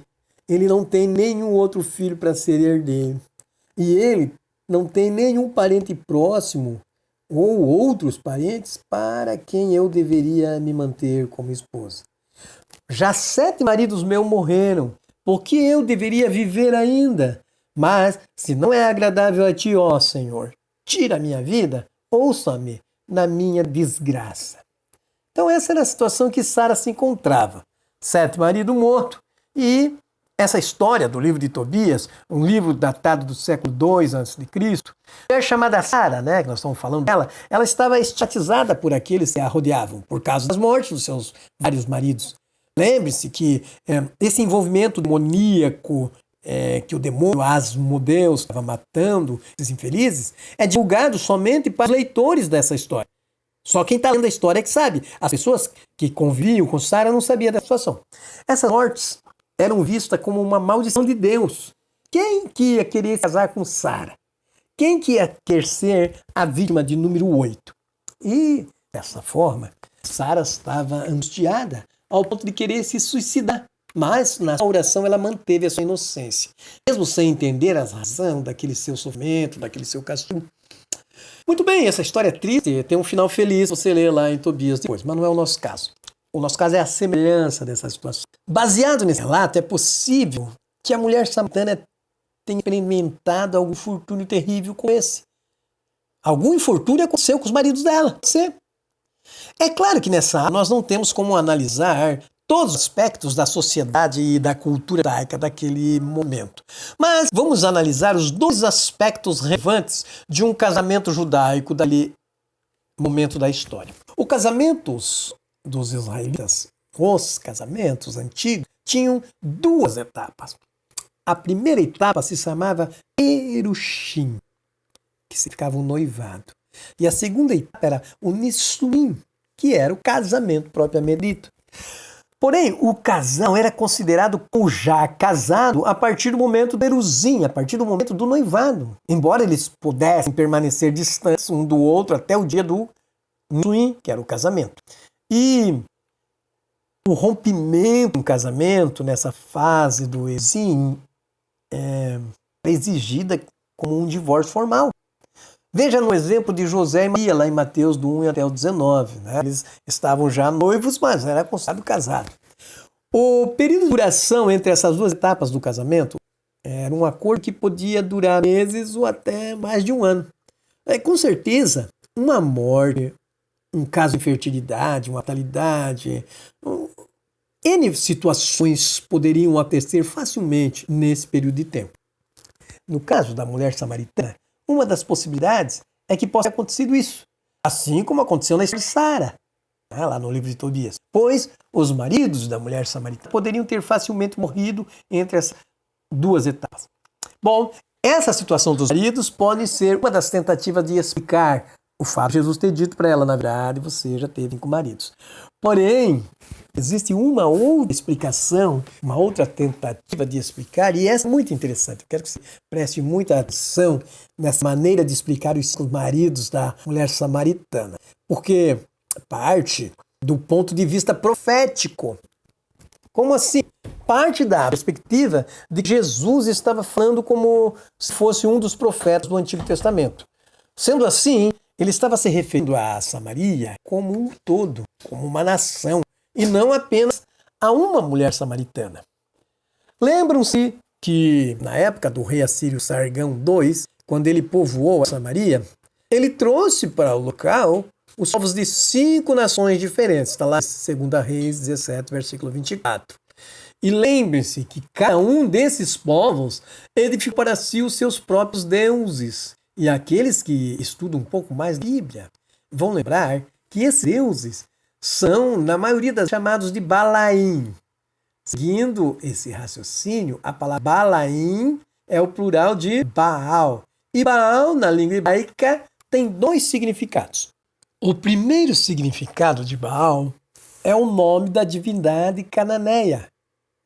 Ele não tem nenhum outro filho para ser herdeiro. E ele não tem nenhum parente próximo ou outros parentes para quem eu deveria me manter como esposa. Já 7 maridos meus morreram, porque eu deveria viver ainda. Mas, se não é agradável a ti, ó Senhor, tira a minha vida, ouça-me na minha desgraça. Então essa era a situação que Sara se encontrava. 7 maridos mortos. E essa história do livro de Tobias, um livro datado do século II a.C., é chamada Sara, né, que nós estamos falando dela, ela estava estigmatizada por aqueles que a rodeavam, por causa das mortes dos seus vários maridos. Lembre-se que esse envolvimento demoníaco que o demônio Asmodeus estava matando esses infelizes é divulgado somente para os leitores dessa história. Só quem está lendo a história é que sabe. As pessoas que conviviam com Sara não sabiam da situação. Essas mortes eram vistas como uma maldição de Deus. Quem que ia querer casar com Sara? Quem que ia querer ser a vítima de número 8? E, dessa forma, Sara estava angustiada ao ponto de querer se suicidar. Mas, na oração, ela manteve a sua inocência. Mesmo sem entender a razão daquele seu sofrimento, daquele seu castigo. Muito bem, essa história é triste, tem um final feliz, você lê lá em Tobias depois, mas não é o nosso caso. O nosso caso é a semelhança dessa situação. Baseado nesse relato, é possível que a mulher samaritana tenha experimentado algum infortúnio terrível como esse. Algum infortúnio aconteceu com os maridos dela. Você. É claro que nessa área nós não temos como analisar todos os aspectos da sociedade e da cultura judaica daquele momento. Mas vamos analisar os 2 aspectos relevantes de um casamento judaico daquele momento da história. Os casamentos dos israelitas, os casamentos antigos, tinham 2 etapas. A primeira etapa se chamava Erushim, que significava um noivado. E a segunda etapa era o Nissuim, que era o casamento propriamente dito. Porém, o casal era considerado como já casado a partir do momento do Eruzim, a partir do momento do noivado. Embora eles pudessem permanecer distantes um do outro até o dia do Nissuim, que era o casamento. E o rompimento do casamento, nessa fase do Eruzim, é exigida como um divórcio formal. Veja no exemplo de José e Maria, lá em Mateus do 1 até o 19. Né? Eles estavam já noivos, mas era considerado casado. O período de duração entre essas 2 etapas do casamento era um acordo que podia durar meses ou até mais de um ano. Com certeza, uma morte, um caso de infertilidade, uma fatalidade, N situações poderiam acontecer facilmente nesse período de tempo. No caso da mulher samaritana, uma das possibilidades é que possa ter acontecido isso, assim como aconteceu na história de Sara, lá no livro de Tobias. Pois os maridos da mulher samaritana poderiam ter facilmente morrido entre as 2 etapas. Bom, essa situação dos maridos pode ser uma das tentativas de explicar o fato de Jesus ter dito para ela, na verdade, você já teve 5 maridos. Porém, existe uma outra explicação, uma outra tentativa de explicar, e essa é muito interessante. Eu quero que você preste muita atenção nessa maneira de explicar os 5 maridos da mulher samaritana, porque parte do ponto de vista profético. Como assim? Parte da perspectiva de que Jesus estava falando como se fosse um dos profetas do Antigo Testamento. Sendo assim, ele estava se referindo a Samaria como um todo, como uma nação, e não apenas a uma mulher samaritana. Lembram-se que na época do rei assírio Sargão II, quando ele povoou a Samaria, ele trouxe para o local os povos de 5 nações diferentes. Está lá em 2 Reis 17, versículo 24. E lembre-se que cada um desses povos edificou para si os seus próprios deuses. E aqueles que estudam um pouco mais a Bíblia vão lembrar que esses deuses são, na maioria das chamados de Balaim. Seguindo esse raciocínio, a palavra Balaim é o plural de Baal. E Baal, na língua hebraica, tem dois significados. O primeiro significado de Baal é o nome da divindade cananeia.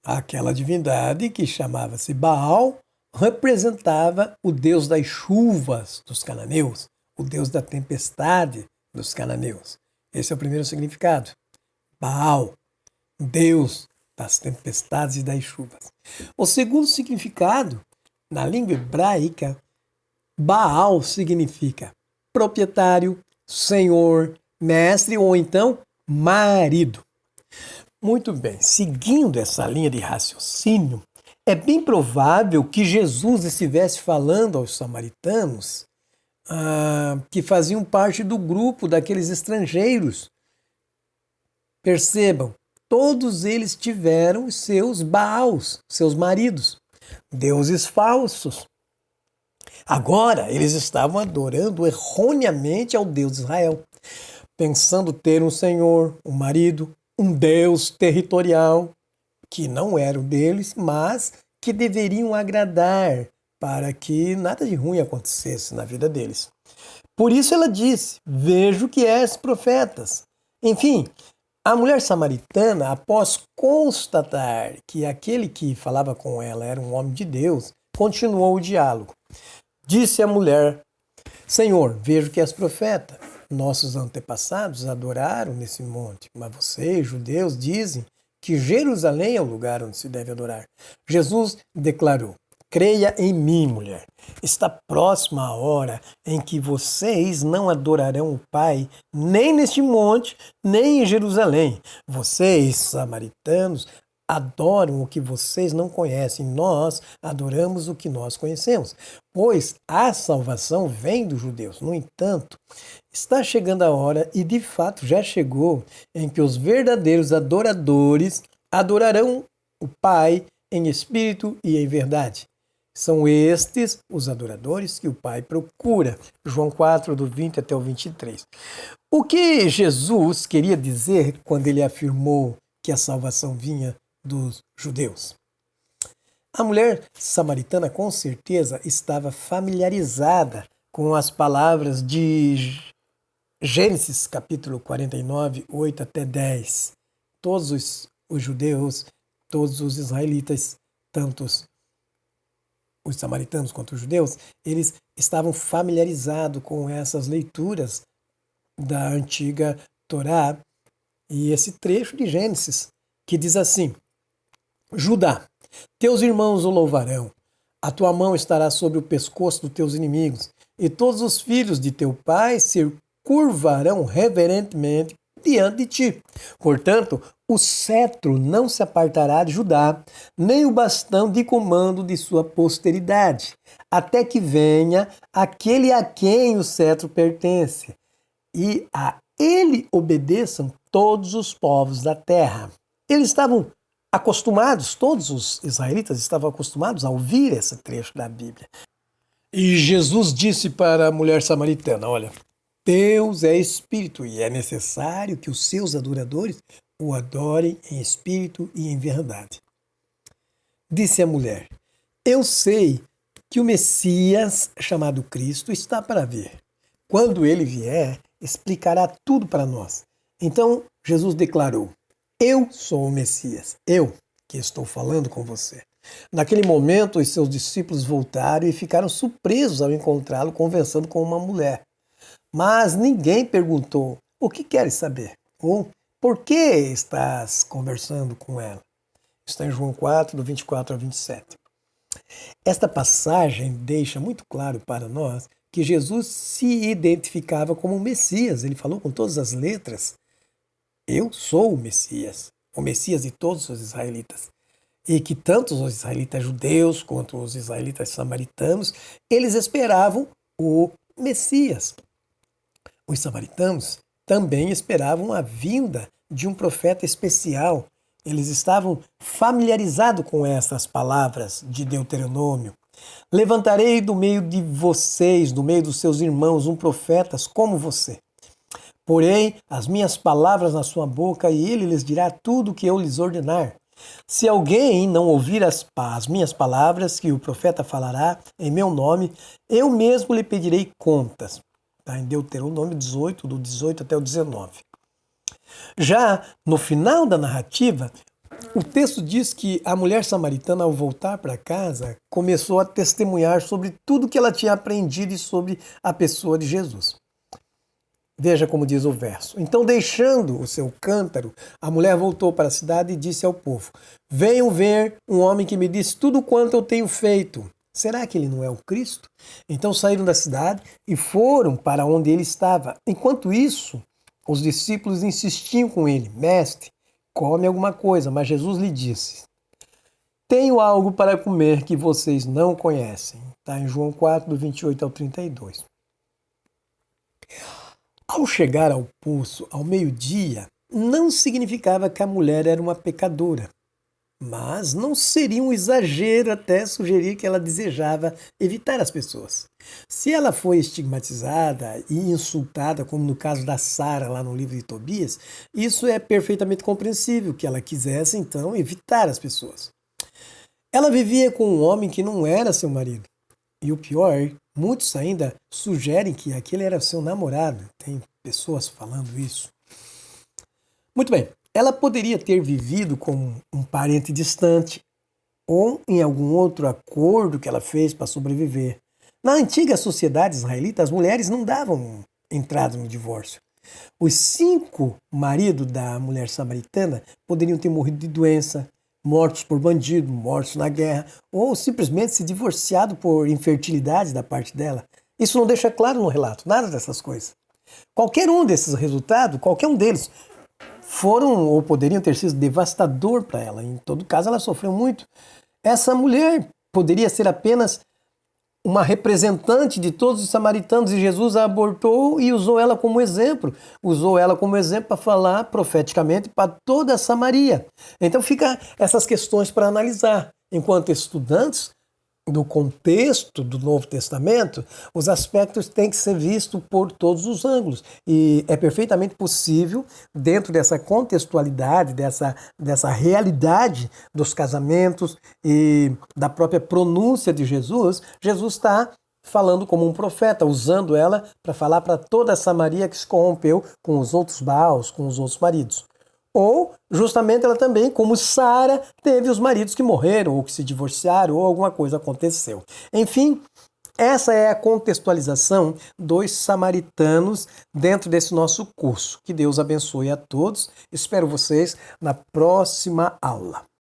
Aquela divindade que chamava-se Baal representava o deus das chuvas dos cananeus, o deus da tempestade dos cananeus. Esse é o primeiro significado. Baal, deus das tempestades e das chuvas. O segundo significado, na língua hebraica, Baal significa proprietário, senhor, mestre ou então marido. Muito bem, seguindo essa linha de raciocínio, é bem provável que Jesus estivesse falando aos samaritanos que faziam parte do grupo daqueles estrangeiros. Percebam, todos eles tiveram seus Baals, seus maridos, deuses falsos. Agora, eles estavam adorando erroneamente ao Deus de Israel, pensando ter um senhor, um marido, um Deus territorial, que não era o deles, mas que deveriam agradar para que nada de ruim acontecesse na vida deles. Por isso ela disse, vejo que és profetas. Enfim, a mulher samaritana, após constatar que aquele que falava com ela era um homem de Deus, continuou o diálogo. Disse a mulher, Senhor, vejo que és profeta. Nossos antepassados adoraram nesse monte, mas vocês, judeus, dizem que Jerusalém é o lugar onde se deve adorar. Jesus declarou, creia em mim, mulher. Está próxima a hora em que vocês não adorarão o Pai, nem neste monte, nem em Jerusalém. Vocês, samaritanos, adoram o que vocês não conhecem. Nós adoramos o que nós conhecemos. Pois a salvação vem dos judeus. No entanto, está chegando a hora, e de fato já chegou, em que os verdadeiros adoradores adorarão o Pai em espírito e em verdade. São estes os adoradores que o Pai procura. João 4, do 20 até o 23. O que Jesus queria dizer quando ele afirmou que a salvação vinha dos judeus? A mulher samaritana com certeza estava familiarizada com as palavras de Gênesis capítulo 49, 8 até 10. Todos os judeus, todos os israelitas, tanto os samaritanos quanto os judeus, eles estavam familiarizados com essas leituras da antiga Torá e esse trecho de Gênesis, que diz assim, Judá, teus irmãos o louvarão, a tua mão estará sobre o pescoço dos teus inimigos, e todos os filhos de teu pai se curvarão reverentemente diante de ti. Portanto, o cetro não se apartará de Judá, nem o bastão de comando de sua posteridade, até que venha aquele a quem o cetro pertence, e a ele obedeçam todos os povos da terra. Eles estavam acostumados, todos os israelitas estavam acostumados a ouvir esse trecho da Bíblia. E Jesus disse para a mulher samaritana, olha, Deus é espírito e é necessário que os seus adoradores o adorem em espírito e em verdade. Disse a mulher, eu sei que o Messias, chamado Cristo, está para vir. Quando ele vier, explicará tudo para nós. Então Jesus declarou, eu sou o Messias, eu que estou falando com você. Naquele momento, os seus discípulos voltaram e ficaram surpresos ao encontrá-lo conversando com uma mulher. Mas ninguém perguntou, o que queres saber? Ou, por que estás conversando com ela? Está em João 4, do 24 ao 27. Esta passagem deixa muito claro para nós que Jesus se identificava como o Messias. Ele falou com todas as letras, eu sou o Messias de todos os israelitas. E que tanto os israelitas judeus quanto os israelitas samaritanos, eles esperavam o Messias. Os samaritanos também esperavam a vinda de um profeta especial Eles estavam familiarizados com essas palavras de Deuteronômio. Levantarei do meio de vocês, do meio dos seus irmãos, profetas como você. Porém, as minhas palavras na sua boca, e ele lhes dirá tudo o que eu lhes ordenar. Se alguém não ouvir as minhas palavras, que o profeta falará em meu nome, eu mesmo lhe pedirei contas. Está em Deuteronômio 18, do 18 até o 19. Já no final da narrativa, o texto diz que a mulher samaritana, ao voltar para casa, começou a testemunhar sobre tudo que ela tinha aprendido e sobre a pessoa de Jesus. Veja como diz o verso. Então, deixando o seu cântaro, a mulher voltou para a cidade e disse ao povo: venham ver um homem que me disse tudo quanto eu tenho feito. Será que ele não é o Cristo? Então saíram da cidade e foram para onde ele estava. Enquanto isso, os discípulos insistiam com ele: mestre, come alguma coisa. Mas Jesus lhe disse: tenho algo para comer que vocês não conhecem. Está em João 4, do 28 ao 32. Ao chegar ao poço ao meio-dia, não significava que a mulher era uma pecadora, mas não seria um exagero até sugerir que ela desejava evitar as pessoas. Se ela foi estigmatizada e insultada, como no caso da Sara lá no livro de Tobias, isso é perfeitamente compreensível, que ela quisesse então evitar as pessoas. Ela vivia com um homem que não era seu marido. E o pior, muitos ainda sugerem que aquele era seu namorado. Tem pessoas falando isso. Muito bem, ela poderia ter vivido com um parente distante ou em algum outro acordo que ela fez para sobreviver. Na antiga sociedade israelita, as mulheres não davam entrada no divórcio. Os 5 maridos da mulher samaritana poderiam ter morrido de doença, mortos por bandido, mortos na guerra, ou simplesmente se divorciado por infertilidade da parte dela. Isso não deixa claro no relato, nada dessas coisas. Qualquer um desses resultados, qualquer um deles, foram ou poderiam ter sido devastador para ela. Em todo caso, ela sofreu muito. Essa mulher poderia ser apenas uma representante de todos os samaritanos e Jesus a abortou e usou ela como exemplo. Usou ela como exemplo para falar profeticamente para toda a Samaria. Então fica essas questões para analisar. Enquanto estudantes do contexto do Novo Testamento, os aspectos têm que ser vistos por todos os ângulos. E é perfeitamente possível, dentro dessa contextualidade, dessa realidade dos casamentos e da própria pronúncia de Jesus, Jesus está falando como um profeta, usando ela para falar para toda a Samaria que se corrompeu com os outros Baals, com os outros maridos. Ou, justamente, ela também, como Sara, teve os maridos que morreram, ou que se divorciaram, ou alguma coisa aconteceu. Enfim, essa é a contextualização dos samaritanos dentro desse nosso curso. Que Deus abençoe a todos. Espero vocês na próxima aula.